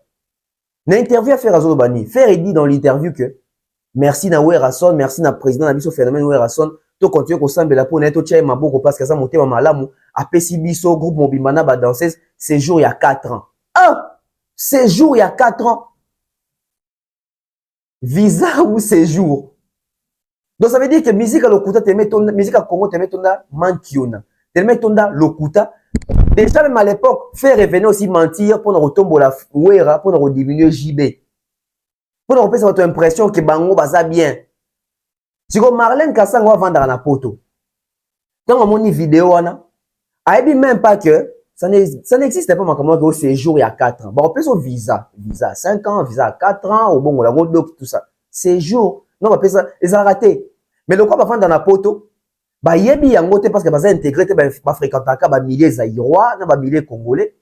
Speaker 6: Na interview à Fer azolo bani. Fer dit dans l'interview que merci na Werason, merci na président na biso phénomène Werason, to continue ko sambela po na to tchai maboko parce que ça monté ma malamu apesi biso groupe Mobimana ba danseuse séjour il y a 4 ans. Ah, séjour il y a 4 ans. Visa ou séjour. Donc ça veut dire que musique à Lokuta te metonda, musique à Congo te metonda mankiona. Te metonda Lokuta. Déjà même à l'époque, faire revenir aussi mentir pour nous retomber la Wera, pour nous diminuer JB. Pour nous repasser votre impression que Bango baza bien. Si vous Marlène Kassang va vendre na poto. Quand on a une vidéo, on a même pas que ça n'existe pas comme au séjour il y a 4 ans. Bon, on peut son visa 5 ans, visa 4 ans, au bon, on a tout ça. Séjour, non, on peut ça, ils ont raté. Mais le quoi va vendre na poto, bah yebi yango te parce que baza intégré te ba fréquenter ka ba milliers zaïrois, na ba milliers congolais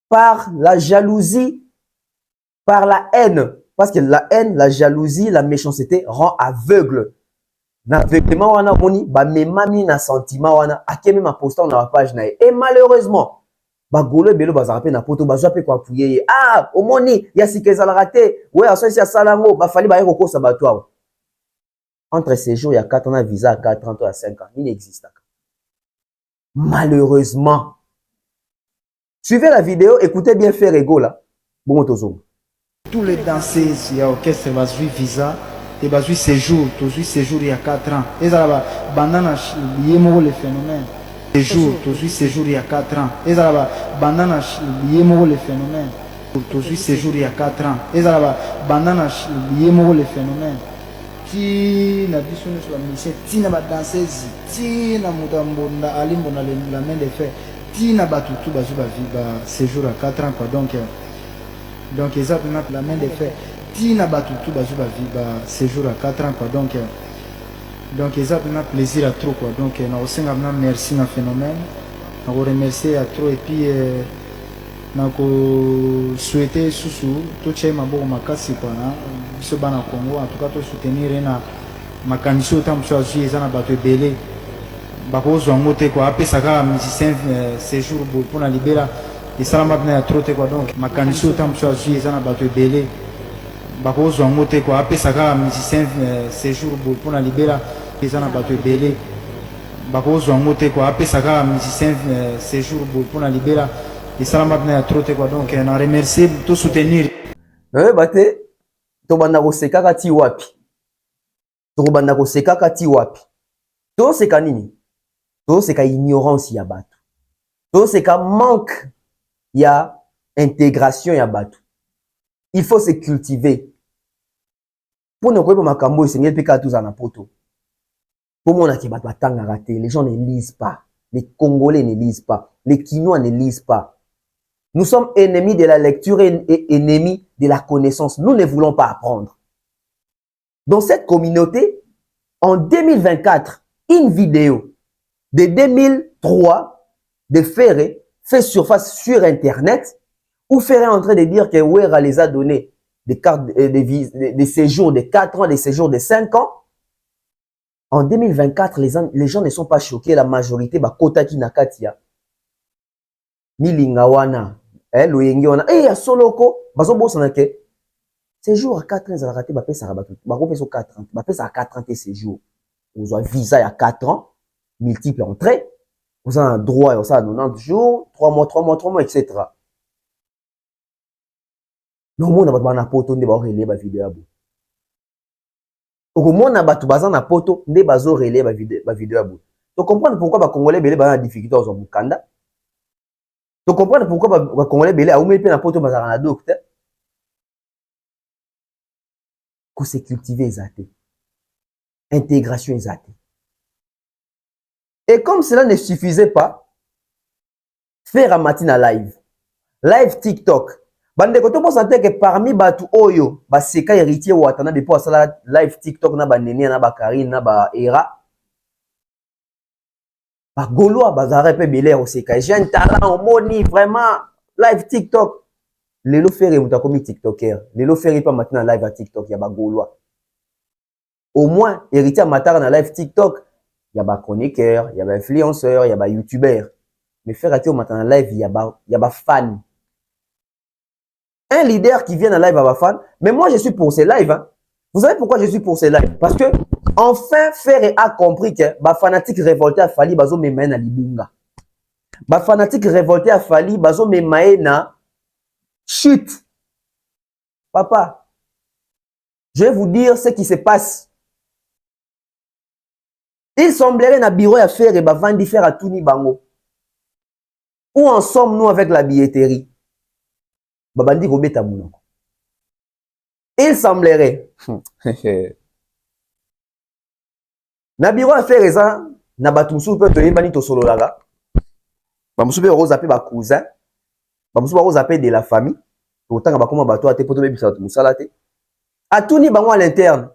Speaker 6: par la jalousie, par la haine. Parce que la haine, la jalousie, la méchanceté rend aveugle. N'aveuglement wana moni ba memami na sentiment wana akeme ma postant na page na et malheureusement ba golo belo ba zapé na poto ba zape kwa pouye ah omoni ya sikeza la raté ouais aso isi salango ba fali ba yeko kosa bato entre ces jours il y a 4 ans un visa à 4 ans à 5 ans il n'existe pas. Malheureusement. Suivez la vidéo, écoutez bien Fer Ego là. Bon tozo.
Speaker 7: Tous les danseuses, il y a orchestre, il y a visa, il y a séjour, toujours séjour il y a 4 ans. Et ça va, bandana, il y a le phénomène. Séjour, toujours séjour il y a 4 ans. Et ça va, bandana, il y a le phénomène. Toujours séjour il y a 4 ans. Et ça va, bandana, il y a le phénomène. Ti na biso sur la mission, ti na ba danseuse, ti na mutambo na alimbo na la main de fer, ti na batutu ba séjour à 4 ans quoi donc ils ont la main de fer. Tina batutu bazuba viba séjour à 4 ans quoi donc ils ont plaisir à trop quoi donc na osenga na merci na phénomène na remercier à trop et puis na ko souhaiter susu to chema boko makasi quoi na biso bana Congo en tout cas to soutenir na makanisi tam choisi ezana bato belé bako zongo te quoi apesaka musicien séjour pour na libéra et ça m'a donné à trop quoi donc ma candidature tam choisi ezana bato belé bako zongo te quoi apesaka musicien séjour pour na libéra ezana bato belé bako zongo te quoi apesaka musicien séjour pour na libéra et ça m'a donné à trop quoi donc on remercie tout soutenir
Speaker 6: bate to banda ko sekaka ti wapi to banda ko sekaka ti wapi to seka nini to seka ignorance ya bato to seka manque. Il y a intégration, il y a bateau. Il faut se cultiver. Pour ne pas makambo, c'est mieux que tous en poto. Pour moi, les gens ne lisent pas. Les Congolais ne lisent pas. Les Quinois ne lisent pas. Nous sommes ennemis de la lecture et ennemis de la connaissance. Nous ne voulons pas apprendre. Dans cette communauté, en 2024, une vidéo de 2003 de Ferré fait surface sur Internet, ou Ferré en train de dire que Wera les a donné des cartes de séjours de 4 ans, des séjours de 5 ans. En 2024, les gens ne sont pas choqués. La majorité, kota ki nakatia. Milingawana, loyengi wana, ya soloko, bazo bosana ke séjour à 4 ans, ça a raté, ça a raté, 4 ans, ça a 4 ans tes séjours. Vous avez visa il y a 4 ans, multiples entrées. Vous avez un droit, vous avez 90 jours, 3 mois, etc. Non, moi, on a poto, on a relé la vidéo. Au moins, on a bateau, na poto, on a relé la vidéo. Tu comprends pourquoi les Congolais belé ba difficulté aux Mukanda? Tu comprends pourquoi les Congolais belé a oumé pe na poto bazara na docteur? Que c'est cultiver exaté. Intégration exatée. Et comme cela ne suffisait pas, faire un matin live TikTok. Bande koto pour sentir que parmi batu oyo, ba seka héritier ou atana depuis ça live TikTok na ba nene na ba Karine na ba Era. Ba Golo ba zare pe belé au seka. J'ai un talent au moni vraiment live TikTok. Lelo faire muta comme TikToker. Lelo faire pas maintenant live à TikTok, il y a ba Gaulois. Au moins, héritier Matar na live TikTok, il y a ba chroniqueur, il y a ba influenceur, il y a ba youtubeur. Mais faire attirer maintenant live, il y a ba fan. Un leader qui vient en live à ba fan, mais moi je suis pour ces lives. Hein. Vous savez pourquoi je suis pour ces lives? Parce que enfin Faire a compris que ba fanatique révolté a fallu bazo me na libunga. Ba fanatique révolté a fallu bazo me na chute. Papa, je vais vous dire ce qui se passe. Il semblerait na bureau à faire et ba vandi faire à Touni Bango. Où en sommes-nous avec la billetterie? Babandi Robeta Mounoko. Il semblerait. Na bureau à faire ça, na batumsu peut te yebani to solo laga. Bamusu peut rose appeler ba cousin. Bamusu ba rose appeler de la famille. Autant ba comment bato ate poto bebisa to musala te. A Touni Bango à l'interne.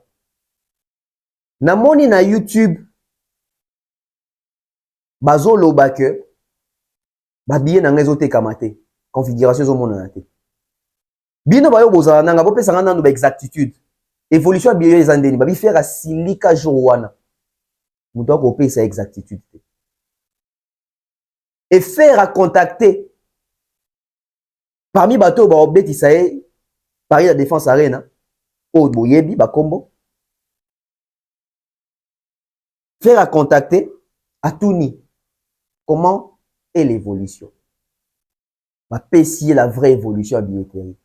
Speaker 6: Na moni na YouTube. Bazo lobake. Babiye na ngezo te kamate. Configuration zo mona te. Bino bayo bozala nanga bo pesa ngana no ba exactitude. Évolution biyo ezandeni babi faire silika jowana. Muto ko pesa exactitude. Et faire à contacter parmi bato ba obeti sae Paris la Défense Arena o boyebi ba kombo. Faire à contacter à Touni. Comment est l'évolution? Ma PC est la vraie évolution à billetterie.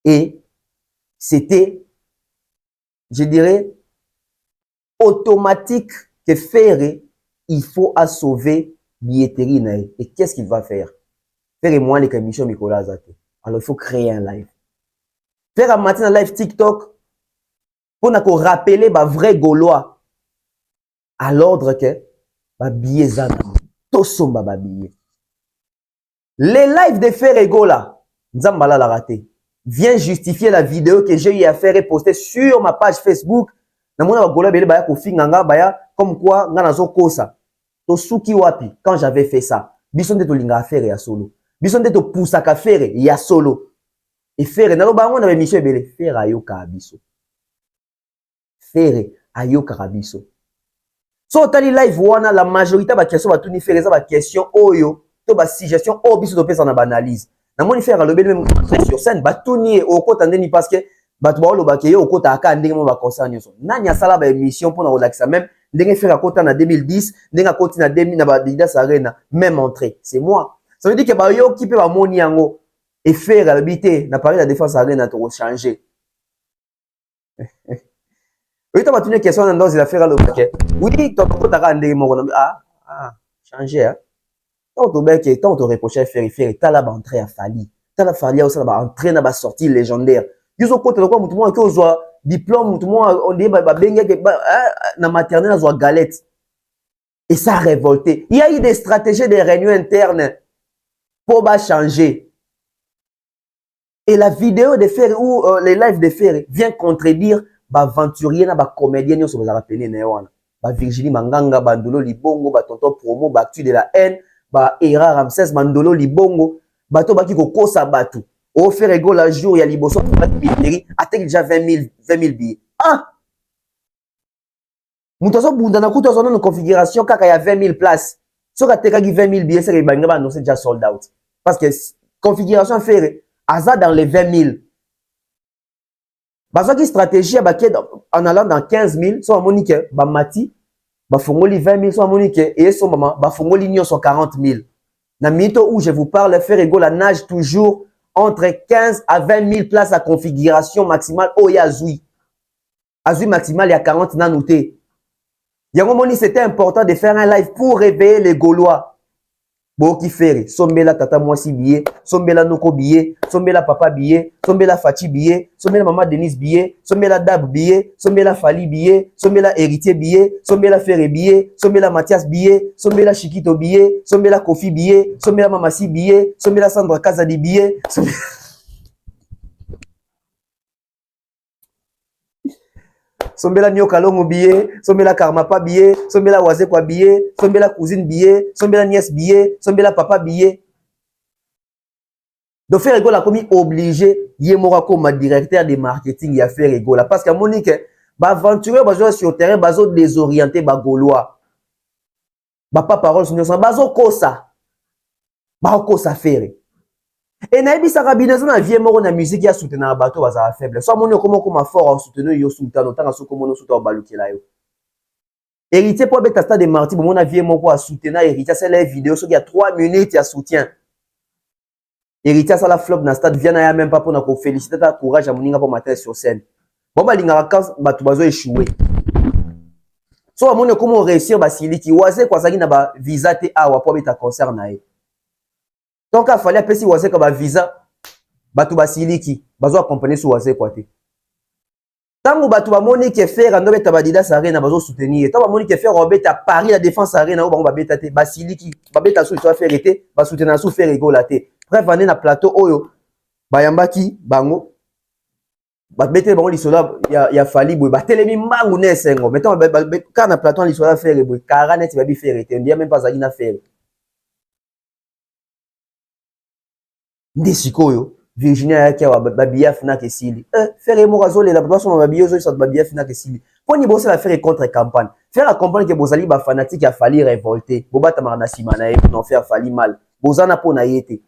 Speaker 6: Et c'était, je dirais, automatique que Faire, il faut à sauver billetterie. Et qu'est-ce qu'il va faire? Faire et moi les commissions Nicolas Zate. Alors il faut créer un live. Faire un matin un live TikTok pour nous rappeler les vrais Gaulois à l'ordre que ba billet zana to somba ba billet. Les lives de Faire et Gola, Nzambala l'a raté. Vient justifier la vidéo que j'ai eu à faire et poster sur ma page Facebook. Namona ba Gola bele baya ko finganga baya comme quoi ngana zo kosa. To suki wapi quand j'avais fait ça. Bison de to linga Faire ya solo. Bison de to poussa ka Faire ya solo. Et Faire na lo ba ngona ba mission bele Faire ayoka abiso. Faire ayoka abiso. So tali live wana la majorité ba question ba tuni Faire ça ba question oyo to ba suggestion o biso to pesa na banalise. Na moni Faire le même sur scène ba tuni o kota ndeni parce que ba to ba lo ba ke yo kota aka ndenge mo ba concert nyonso. Nani asala ba émission pour na relaxa même ndenge Faire kota na 2010, ndenge kota na 2000 na ba Didas Arena même entrée. C'est moi. Ça veut dire que ba yo ki pe ba moni yango et Faire habiter na Paris la Défense Arena to changer. Oui, tu as une question dans les affaires à l'objet. Oui, tu as un démon. Changer. Hein? Tant on te reprochait Faire, tu as la entrée à Fali. Tu as la Fali aussi, entrée à la sortie légendaire. Ils ont côté de quoi, tout le monde qui a diplôme, tout le monde, on dit, na maternelle, on a galette. Et ça a révolté. Il y a eu des stratégies, des réunions internes pour changer. Et la vidéo de Faire, ou les lives de Faire, vient contredire. Ba aventurier na ba comédien nyo so ba rappelé na wana ba Virginie Manganga ba Ndolo Libongo ba tonton promo ba Actu de la haine ba Era Ramsès Mandolo Libongo ba to ba ki ko kosa batu o Faire ego la jour ya liboso ba billetterie atek déjà 20 000 billets muto so bunda na kuto so na configuration kaka ya 20 000 places so ka teka ki 20 000 billets c'est ba ngaba annoncé déjà sold out parce que configuration Faire aza dans les 20 000. Parce que stratégie en allant dans 15 000, soit monique, ba mati, ba fongoli 20 000, soit monique, et son maman, ba fongoli nyon sont 40 000. Na mito où je vous parle, Faire ego la nage toujours entre 15 à 20 000 places à configuration maximale. Oh, ya Azui. Azui maximale, il y a 40 nanouté. Yango moni, c'était important de faire un live pour réveiller les Gaulois. Boki Faire, sombela tata mwasi billet, sombela noko billet, sombela papa billet, sombela Fachi billet, sombela maman Denise billet, sombela Dab billet, sombela Fali billet, sombela Héritier billet, sombela Faire billet, sombela Mathias billet, sombela Chikito billet, sombela Kofi billet, sombela Mamasi billet, sombela Sandra Kazadi billet. Sombela Nyoka Longo billet, sombela Karmapa billet, sombela Wazekwa billet, sombela cousine billet, sombela nièce billet, sombela papa billet. Donc faire Egola comme obligé, Yemora comme directeur de marketing y a faire Egola parce que Monique ba aventurer bazo sur terrain bazo désorienté ba gaulois. Ba pas parole sur nous bazo kosa. Ba kosa faire. Et naïbi sa rabinazo na vie moro na musique ya soutenir bato baza faible. So moni comme fort soutenir yo soutenir autant so comme no soutenir balukela yo. Héritier pour beta stade de marti bon na vie moko à soutenir héritier c'est les vidéos so il y a 3 minutes ya soutien. Héritier ça la flop na stade vient na même pas pour na ko féliciter ta courage à moninga pour matin sur scène. Bon ba linga quand bato bazo échouer. So moni comment réussir ba siliki waze kwa zaki na ba visa te awa pour beta concert na e. Donc il fallait appeler si waze ka ba visa bato ba siliki bazo accompagner sur waze kwa te. Tango bato ba moni ke faire ando beta ba Adidas Arena bazo soutenir. Tango ba moni ke faire robeta Paris la Défense Arena ou ba beta te ba siliki ba beta sou soit faire été ba soutenir sou faire Egola te. Bref vane na plateau oyo ba yambaki bango ba beta bango lisola ya fali boy ba telemi mbangu ne sengo. Mettons quand na plateau lisola faire boy 40 net ba bi faire été bien même pas zaki na faire. Nde sikoyo Virginia yake wa babia fina ke sili faire morazo le la baso babia zo sa babia fina ke sili poni bossa la faire contre campagne faire comprendre que bozali ba fanatique a falli révolter bobata marna simana et non faire falli mal bozana pona yete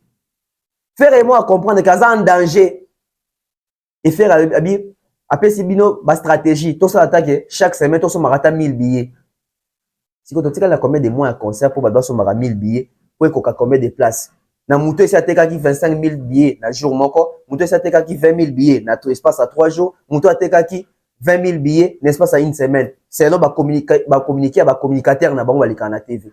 Speaker 6: faire moi comprendre que ça en danger et faire abi apesi bino ba stratégie tout ça attaque chaque semaine tout ça marata 1000 billets si ko totika la combien de mois à concert pour ba doit so mara 1000 billets pour ko ka combien de places. Na muto esi ateka ki 25 000 billets na jour moko, muto esi ateka ki 20 000 billets na tout espace à 3 jours, muto ateka ki 20 000 billets n'espace à une semaine. C'est là ba communicateur na bango balika na TV.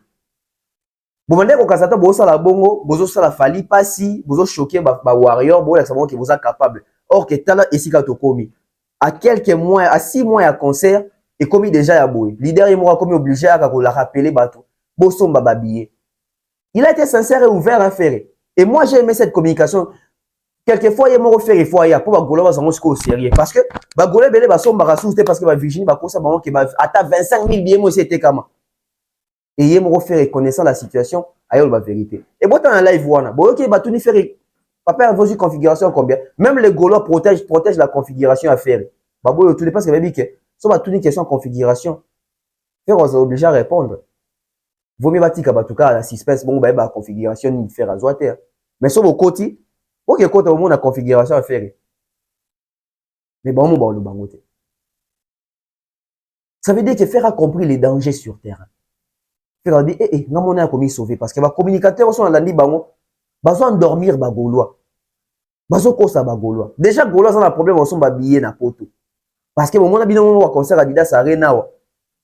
Speaker 6: Bomande ko kasata bo sala bongo, bozo sala fali pasi, bozo choquer ba warrior, bo la sabon que vous êtes capable. Or que tala esika to komi. À quelques mois, à 6 mois à concert et commis déjà ya boy. Leader est moi comme obligé à ko la rappeler bato. Bo somba ba billet. Il a été sincère et ouvert à faire. Et moi, j'ai aimé cette communication. Quelquefois, il y a mon refaire, il faut y aller pour que Golo va au sérieux. Parce que Golo Bele va sombre à soutenir parce que Virginie va causer un qui va atteindre 25 000 billets, moi, c'était comment. Et il y a mon refaire, connaissant la situation, ailleurs la vérité. Et bon, dans la live, voilà. Bon, ok, bah, tout n'y faire. Papa, vos configuration combien? Même les Golo protègent la configuration à faire. Bah, bon, tout dépend ce qu'il y a dit. Ça va tout une question de configuration. Faire, on est obligé à répondre. Vaut mieux bâtir en tout cas la suspense bon bah la configuration ni faire à zoiter mais sur vos côtés OK côté au monde la configuration à faire mais bon mon le bangote ça veut dire que faire a compris les dangers sur terrain faire dire non mon a commis sauver parce que va communicateur sont dans bango besoin dormir ba gaulois bazo ko ça ba gaulois déjà gaulois ça a problème on sont ba billet na poto parce que mon a bino wa concert Adidas Arena wa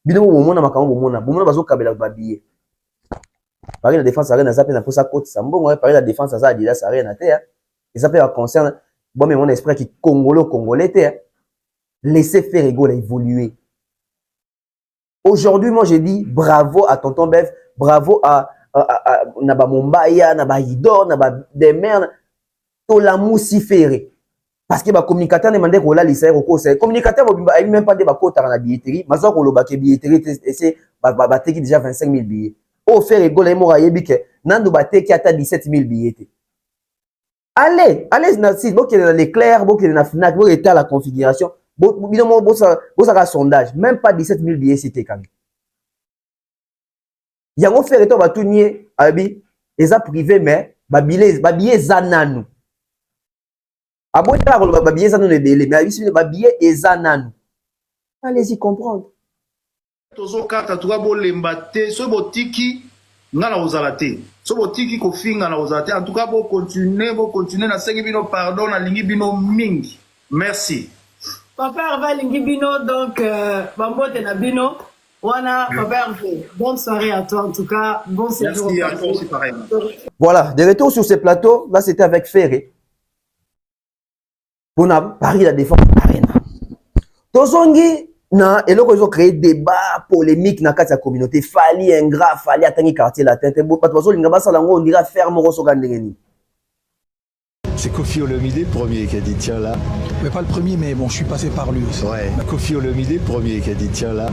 Speaker 6: bino mon na makambo mon bazo kabela ba billet. Paris la Défense Arena ça peut pour sa côte ça bon Paris la Défense ça Adidas Arena te et ça peut concerne bon mais mon esprit qui congolais te laisser faire Egola évoluer. Aujourd'hui moi j'ai dit bravo à tonton Bev, bravo à Naba Mombaya, Naba Hidor, Naba Demer to la moussi ferré parce que ba communicateur demandait ko la lisaire ko c'est communicateur ba même pas de ba kota na billetterie mazo ko lo ba ke billetterie et c'est ba teki déjà 25 000 billets. Au faire Egola et Mora Yebike, Nando Bate qui a 17 000 billets. Allez, dans l'éclair, vous dans la FNAC, vous êtes à la configuration, vous avez un sondage, même pas 17 000 billets c'était quand même. Il y a un fait retour à tout nier, Abi, les a privés, mais billets Zananou. Abonné à billets Zananou, mais billets Zananou. Allez-y comprendre.
Speaker 8: tozokata tukabo lemba te so botiki ngana ozala te so botiki kofinga na ozala te en tout cas bo continuer na sengi bino pardon na lingi bino mingi merci
Speaker 2: Papa va lingi bino donc bambote na bino wana papa bonne soirée à toi en tout cas bon séjour.
Speaker 8: Merci à toi aussi pareil.
Speaker 6: Voilà, de retour sur ce plateau, là c'était avec Ferré. Pour Paris la Défense Arena. Tozongi na eloko ils ont créé débat polémique na kati ya communauté fali ingrat fali atangi quartier la tête bato bazolinga basala ngo on dira ferme rosoka ndengeni.
Speaker 9: C'est Kofi Olomide le premier qui a dit tiens là.
Speaker 3: Mais pas le premier mais bon je suis passé par lui aussi.
Speaker 9: Ouais. Kofi Olomide le premier qui a dit tiens là.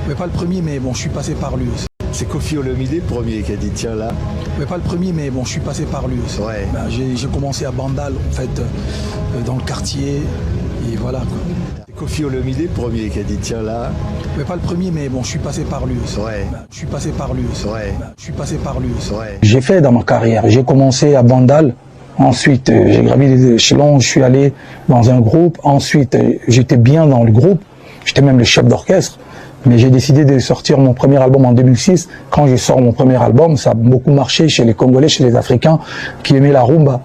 Speaker 3: Mais pas le premier mais bon je suis passé par lui aussi.
Speaker 9: C'est Kofi Olomide le premier qui a dit tiens là.
Speaker 3: Mais pas le premier, mais bon, je suis passé par lui aussi.
Speaker 9: Ouais.
Speaker 3: Ben, j'ai commencé à Bandal, en fait, dans le quartier, et voilà. Quoi.
Speaker 9: C'est Kofi Olomide le premier qui a dit tiens là.
Speaker 3: Mais pas le premier, mais bon, je suis passé par lui aussi.
Speaker 9: Ouais.
Speaker 3: Ben, je suis passé par lui aussi.
Speaker 9: Ouais.
Speaker 3: Ben, je suis passé par lui aussi.
Speaker 9: Ouais.
Speaker 3: J'ai fait dans ma carrière, j'ai commencé à Bandal, ensuite j'ai gravi les échelons, je suis allé dans un groupe, ensuite j'étais bien dans le groupe, j'étais même le chef d'orchestre. Mais j'ai décidé de sortir mon premier album en 2006. Quand je sors mon premier album, ça a beaucoup marché chez les Congolais, chez les Africains qui aimaient la rumba.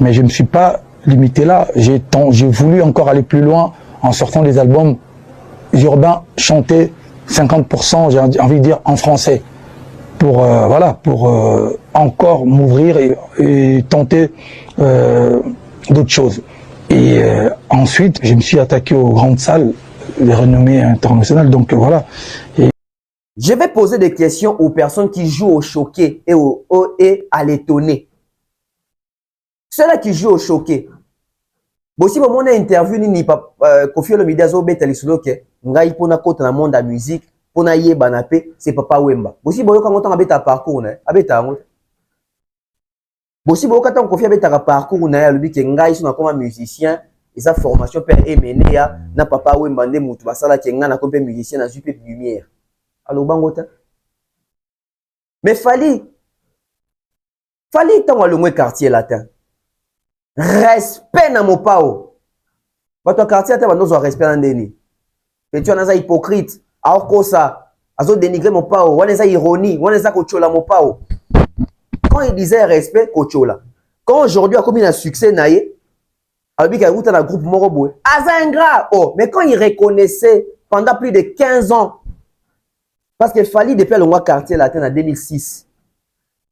Speaker 3: Mais je ne me suis pas limité là. J'ai voulu encore aller plus loin en sortant des albums urbains chantés 50%, j'ai envie de dire, en français. Pour, voilà, pour encore m'ouvrir et tenter d'autres choses. Et ensuite, je me suis attaqué aux grandes salles, les renommées internationales, donc voilà. Et
Speaker 6: je vais poser des questions aux personnes qui jouent au choqué et à l'étonné. Ceux-là qui jouent au choqué. Bon, si mon interview ni Kofi Olomide azobeta lisolo ke ngai pona kota na monde de musique pona yeba na pe c'est Papa Wemba. Bon, si boyoka ngota abeta parcours na abeta ngo. Bon, si boyoka tan Kofi abeta parcours na ya lobi ke ngai so na comme musicien et sa formation père emene ya na Papa Wemba nde mutu basala ke nga na comme musicien na jupe lumière. Alors bangota. Mais fali tant le moins quartier latin. Respect na mopao. Bato quartier latin banozo respect na ndeni. Et tu en as hypocrite. Alors que ça, azo dénigrer mopao, wana za ironie, wana za kochola mopao. Quand il disait respect kochola. Quand aujourd'hui a commis un succès naïe, alors qu'il a eu un groupe Moroboué. Aza ingrat. Oh, mais quand il reconnaissait pendant plus de 15 ans, parce qu'il fallait depuis le mois quartier latin en 2006.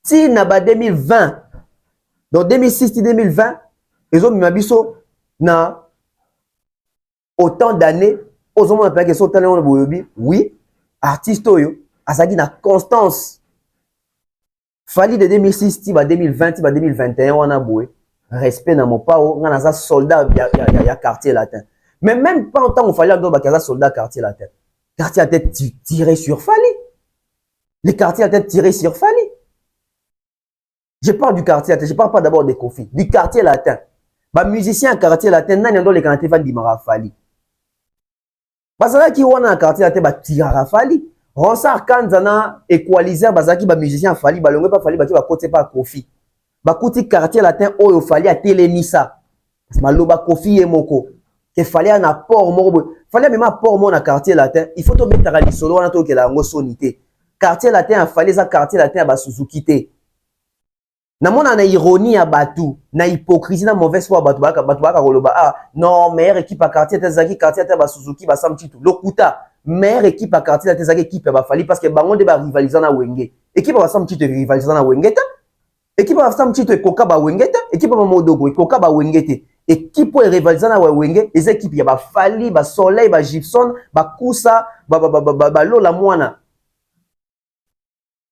Speaker 6: Si naba 2020, donc 2006-2020, ils ont mis ma biso na autant d'années, aux hommes appellent que sont talents de oui, artiste oyo, asagi na constance. Fallait de 2006 tiba 2020 tiba 2021 on a boué. Respect na mon pao, on a soldat ya quartier latin. Mais même pas en temps où fallait un soldat quartier latin. Quartier latin tiré sur Fali. Les quartiers latin tiré sur Fali. Je parle du quartier latin, je parle pas d'abord des Kofi, du quartier latin. Bah musicien quartier latin, nan yando les quartiers fan di mara Fali. Parce que on a un quartier latin ba tirara Fali. Ronsar Kanzana équaliser bazaki ba musicien Fali, ba longue pas Fali ba ki ba côté pas Kofi. Bakuti quartier latin oyo fallait à télémissa maloba Kofi et moko que fallait un apport moko fallait même apport mon na quartier latin il faut to mettre à l'isolo na to que la ngosonité quartier latin fallait ça quartier latin ba Suzuki té na mona na ironie à batu na hypocrisie na mauvaise foi batu baka koloba ah non meilleure équipe à quartier tezaki quartier latin ba Suzuki ba samchitu lokuta meilleure équipe à quartier latin tezaki équipe ba fallait parce que bango de ba rivaliser na wenge équipe ba samchitu rivaliser na wenge ta équipe va faire un petit peu Koka ba wengete, équipe va modogo Koka ba wengete, équipe pour rivaliser na wenge, les équipes y a ba Fali, ba Soleil, ba Gibson, ba Kousa, ba Lola Moana.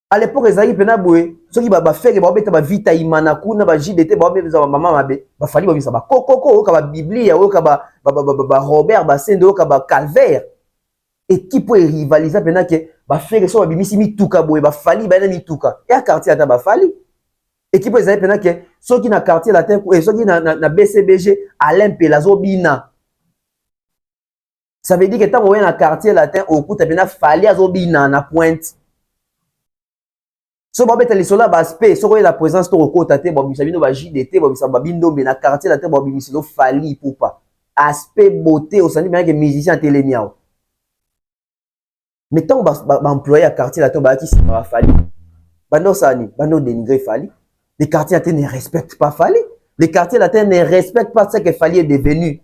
Speaker 6: À l'époque les aïe pena boué, ceux qui ba faire ba beta ba Vita Imanaku na ba JDT ba beta ba maman mabe, ba Fali ba bisa ba Kokoko ka ba Biblia o ka ba Robert ba Sendo ka ba Calvaire. Équipe pour rivaliser pena ke ba faire so ba bimisi mituka boué ba Fali ba na mituka. Et à quartier ata ba Fali. Équipe les amis pendant que ceux qui na quartier latin et ceux qui na BCBG Alain Pelazo bina. Ça veut dire que tant qu'on est dans quartier latin au coup t'as bien fallu azobina na pointe. So ba beta lisola ba aspect so la présence to ko tate ba bisabino ba JDT ba bisaba bindo na quartier latin ba bimisilo fali pour pas. Aspect beauté au sens bien que musicien télémiao. Mais tant ba employé à quartier latin ba qui c'est ba fali. Bando sani, bando dénigrer fali. Les quartiers latins ne respectent pas Fali. Les quartiers latins ne respectent pas ce que Fali est devenu.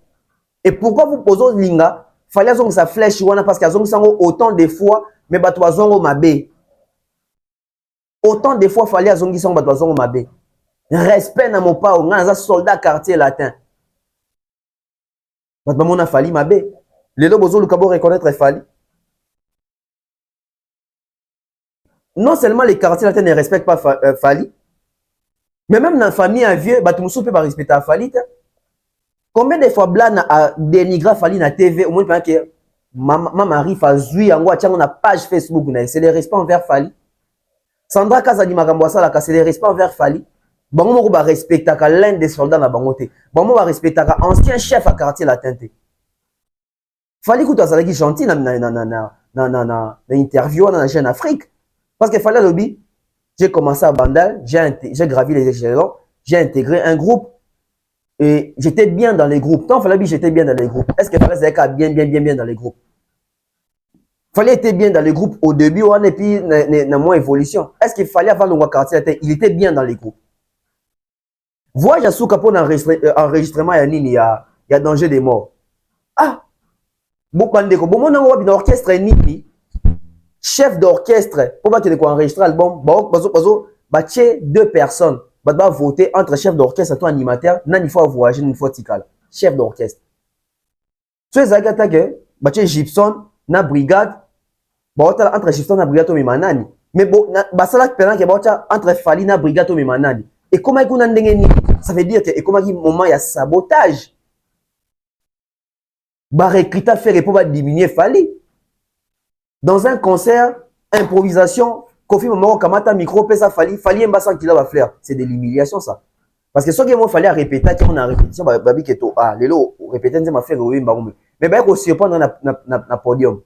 Speaker 6: Et pourquoi vous posez linga? Fali a sa flèche parce qu'il y a autant de fois, mais batouazongo mabe. Autant de fois Fali a zongi son batouazongo mabe. Respect na mon pa, on a un soldat quartier latin. Batouazongo na Fali mabe. Les deux bozo le cabo reconnaître Fali. Non seulement les quartiers latins ne respectent pas Fali, mais même dans la famille à vieux, bah, tout le monde peut pas respecter Fali. Combien de fois Blan a dénigré Fali na TV, au moins pendant que ma mari Fazoui, en gros, on a page Facebook, c'est le respect envers Fali. Sandra Kazadi makambo asala ka c'est le respect envers Fali. Bango moko ba respectaka l'un des soldats na bango te. Bango ba respectaka ancien chef à quartier latin te. Fali kuto azalaki gentil na interview na Jeune Afrique. Parce que Fali lobby, j'ai commencé à Bandal, j'ai gravi les échelons, j'ai intégré un groupe et j'étais bien dans les groupes. Tant Fali j'étais bien dans les groupes. Est-ce que Fali était bien dans les groupes? Fallait être bien dans les groupes au début, et puis dans moins évolution. Est-ce qu'il fallait avant le quartier, il était bien dans les groupes? Voyage à Souka pour l'enregistrement, il y a danger de mort. Ah! Bon, mon orchestre est ni chef d'orchestre pour qu'il enregistrer l'album. Deux personnes va voter entre chef d'orchestre et toi animateur. Il faut voyager une fois tical. Chef d'orchestre. Tu sais, que Gibson, na brigade. Entre Gibson na brigade, mais manani. Mais bon, basala pendant que entre Fali na brigade, mais manani. Et comment ça veut dire que et comment il moment il y a sabotage. Recruter faire pour diminuer Fali. Dans un concert, improvisation, Kofi Momoro Kamata micro pesa Fali mbasa qu'il va faire. C'est de l'humiliation ça. Parce que ce qu'il fallait répéter, qu'on a répétition, babi keto ah lelo répéter ma faire oui mbangombe. Mais bah qu'on surprendre na podium.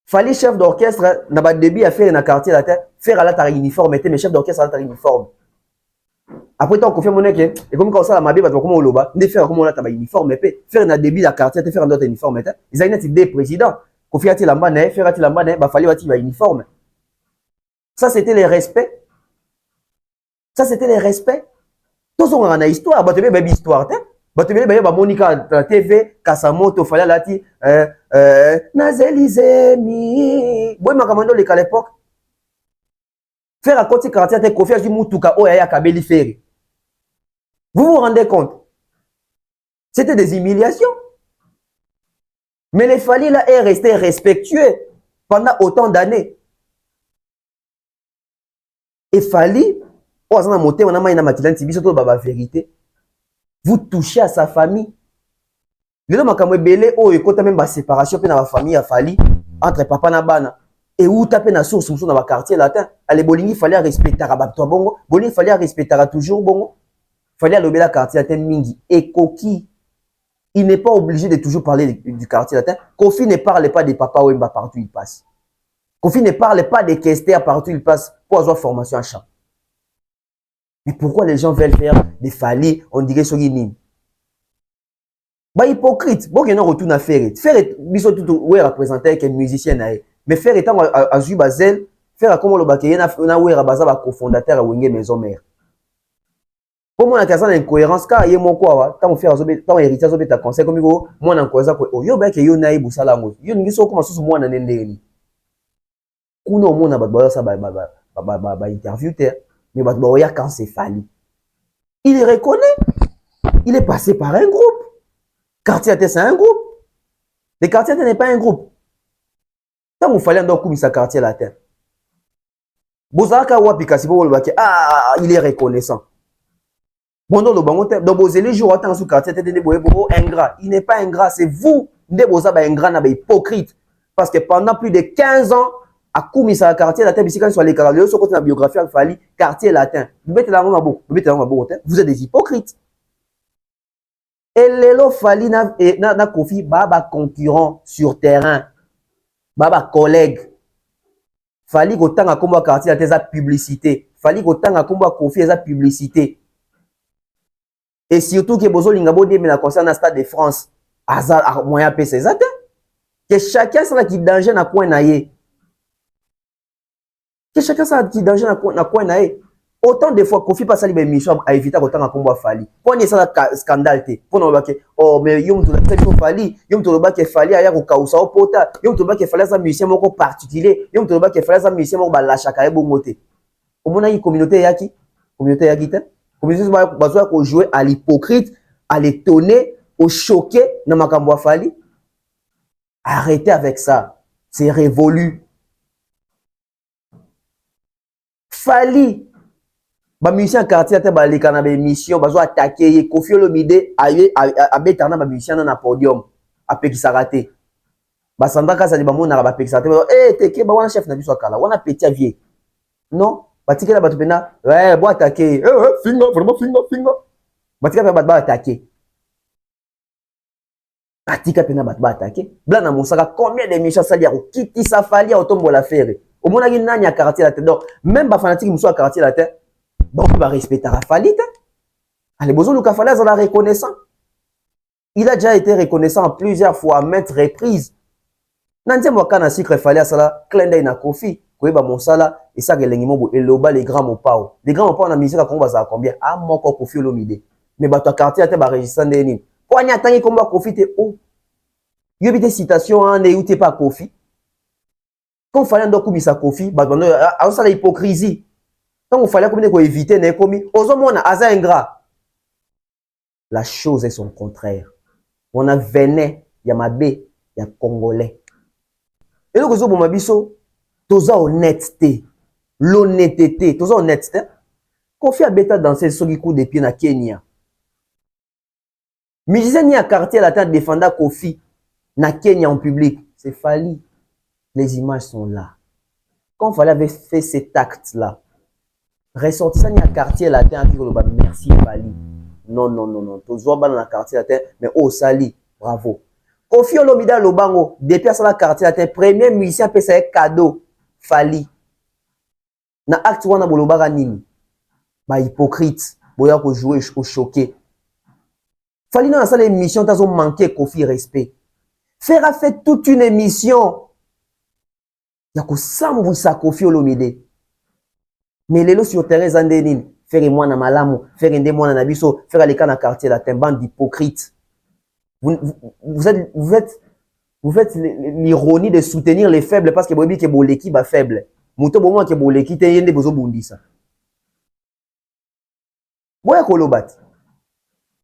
Speaker 6: Fali chef d'orchestre na ba début à faire na quartier la tête, faire à la tar uniforme mais chef d'orchestre à la tar uniforme. Après tant qu'on fait mon et comme ça la mabé ba comment oloba, ne faire comment la tar uniforme mais faire na début la quartier faire d'autres uniforme mais ils ont une idée président. Kofi ati lamba na faire ati lamba na ba Fali wati ba uniforme. Ça c'était le respect. Ça c'était le respect. Tout ça on a une histoire, ba te be histoire te. Ba te be ba Monica la TV Kasamoto Fali lati Nazelizemi. Boy makamando le à l'époque. Faire à côté quartier te Kofi ati mutuka o ya kabeli faire. Vous vous rendez compte? C'était des humiliations. Mais les Fali là est resté respectueux pendant autant d'années. Et Fali, vous touchez à sa famille. Le makamwe belé o ekota même ba séparation pe na ba famille a Fali entre papa na bana et où taper na source dans ba quartier latin. Allez bolingi fallait respecter rabato bongo, bolingi fallait respecter toujours bongo. Fallait lober la quartier latin mingi et Koki. Il n'est pas obligé de toujours parler du quartier latin. Kofi ne parle pas des papas Wemba partout il passe. Kofi ne parle pas des questeurs partout il passe pour avoir formation à chant. Mais pourquoi les gens veulent faire des Fali, on dirait sur Guinée? Bah hypocrite, bon qu'il y a un retour à faire. Faire biso tout ouais représenter comme musicien mais faire étant à Zubazel, faire comme le baké na ouais rabaza ba cofondateur à Wenge Maison Mère. Pour moi, la incohérence, car il y a mon quoi, tant faire tant héritier zobe ta conseil comme go, moi en quoi ça quoi, yo ba ke yo na ibu sala ngo. Yo ngi so comme sous moi na ndeli. Kuno mo na ba ça ba interview te, mais ba ya quand c'est Fali. Il reconnaît. Il est passé par un groupe. Quartier c'est un groupe. Le quartier n'est pas un groupe. Tant il fallait donc comme ça quartier la terre. Bozaka wapi kasi bo le ah il est reconnaissant. Bon, dans le banc, dans vos élus, je vois sous quartier, ingrat. Il n'est pas ingrat, c'est vous, ingrat, hypocrite. Parce que pendant plus de 15 ans, à Koumissa, quartier latin, ici, quand sur les carrières, sur la biographie, il fallait quartier latin. Vous êtes des hypocrites. Et Lelo Fali na Kofi, baba concurrent sur terrain, baba collègue. Fali qu'autant à combat quartier latin, publicité. Fali qu'autant à combat Kofi, publicité. Et surtout que Bozo Lingabo dit mais la concerne le Stade de France, hasard moyen PC zate. Que chacun soit qui danger na coin naie. Que chacun soit qui danger na coin naie. Autant de fois Kofi passe à l'ibé mission à éviter autant à combat Fali. Pour n'y ça scandale te. Pour nous que oh mais yom tout la Fali, yom tout le bas que Fali aya ko kausa au pota, yom tout le bas que Fali ça mission moko particulier, yom tout le bas que Fali ça mission moko ba la chaka e bongote. Au mona yi communauté yaki te. Communauté bazoa ko jouer à l'hypocrite, à l'étonner, au choquer na makambo Fali. Arrêtez avec ça. C'est révolu. Fali ba musicien quartier te ba leka na ba émission bazoa attaquer Kofi Olomide a betana ba musicien na podium a pe ki s'arrêter. Basandra kasa di bamona ba pexate eh teke ba wana chef na biso kala wana petit avier non batika la batu pena ouais bo attaquer finga vraiment finga batika pe ba attaquer batika pena ba attaquer bla na mosaka combien de missions sali ya kiti safali autombo la faire au mona ki nani ya quartier la tête donc même ba fanatique muso quartier la tête donc ba respecter Rafali allez besoin Luka Fali za la reconnaissant il a déjà été reconnaissant plusieurs fois à maintes reprises. Nanti mwaka na sikre fali asala klenda na Kofi koyeba mosala et ça gelengi mobo eloba les grands mopao na musique komba za combien a moko Kofi Olomide mais bato quartier ate ba registre ndeni po anya tangi komba Kofi te oh yobite citation en ne uté pas Kofi quand fallait ndo kumisa Kofi bato ndo a ça la hypocrisie tant fallait comme ko éviter ne komi ozo mona aza ingrat la chose est son contraire on a vené ya mabe ya congolais. Et donc, vous avez biso, toza honnêteté, l'honnêteté, toza honnêteté. Kofi a bêta danser sur les coups de pied na Kenya. Musicien ni à quartier la tête défendant Kofi na Kenya en public. C'est Fali. Les images sont là. Quand Fali avait fait cet acte-là, ressortissant ni à quartier la tête, merci Fali. Non. Toza dans la quartier la tête, mais oh Sali, bravo. Kofi Olomide Lobango, depuis à la quartier, la premier musicien a fait un cadeau. Fali. Na acte wana bolobaka nini? Ba hypocrite, boya ko jouer au choqué. Fali na salle émission tazo manquer Kofi respect. Faire a fait toute une émission. Ya ko sambu sa Kofi Olomide. Mais lelo sur Thérèse Ndenine, faire moi na malamu, faire ende moi na biso, faire les cas na quartier la bande d'hypocrites. Vous faites l'ironie de soutenir les faibles parce que vous que bon l'équipe est faible. Mouto bon moi que bon l'équipe est yende bozo bundisa. Boya kolobat.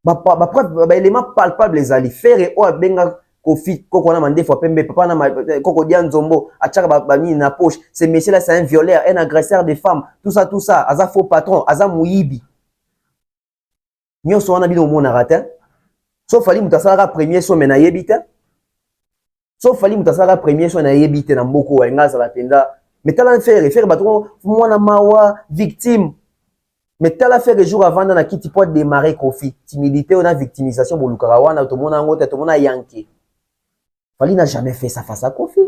Speaker 6: Ba élément palpable les ali faire o benga Kofi koko na mande fois pembe papa na koko dia nzombo achaka ba mi na poche. Ce monsieur là c'est un violeur, un agresseur de femmes, tout ça, aza faux patron, aza muyibi. Nyonso wana bino mona ratin. Sauf Fali mutasala premier so mena yebita. Sauf Fali mutasala premier so na yebita na mboko wa ngaza la penda. Mais tala faire bato mwana mawa victime. Mais tala faire jour avant na kiti pour démarrer Kofi. Timidité on a victimisation bolukara wana to mona ngote to mona yanké. Fali n'a jamais fait ça face à Kofi.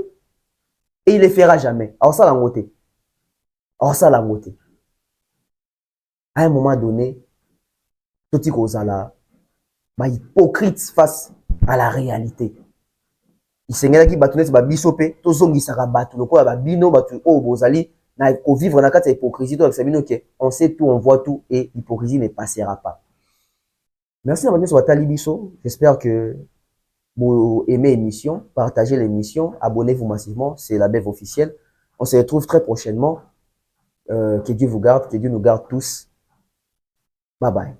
Speaker 6: Et il le fera jamais. Alors ça la ngote. À un moment donné, tout y kozala hypocrite face à la réalité. Il s'engage qui batunet ba bisope to zongi saka batu lokola ba bino batu o bozali na ko vivre na kati hypocrisie to avec sabino que on sait tout, on voit tout et l'hypocrisie ne passera pas. Merci à sur Talibiso. J'espère que vous aimez l'émission, partagez l'émission, abonnez-vous massivement, c'est la Bev officielle. On se retrouve très prochainement. Que Dieu vous garde, que Dieu nous garde tous. Bye bye.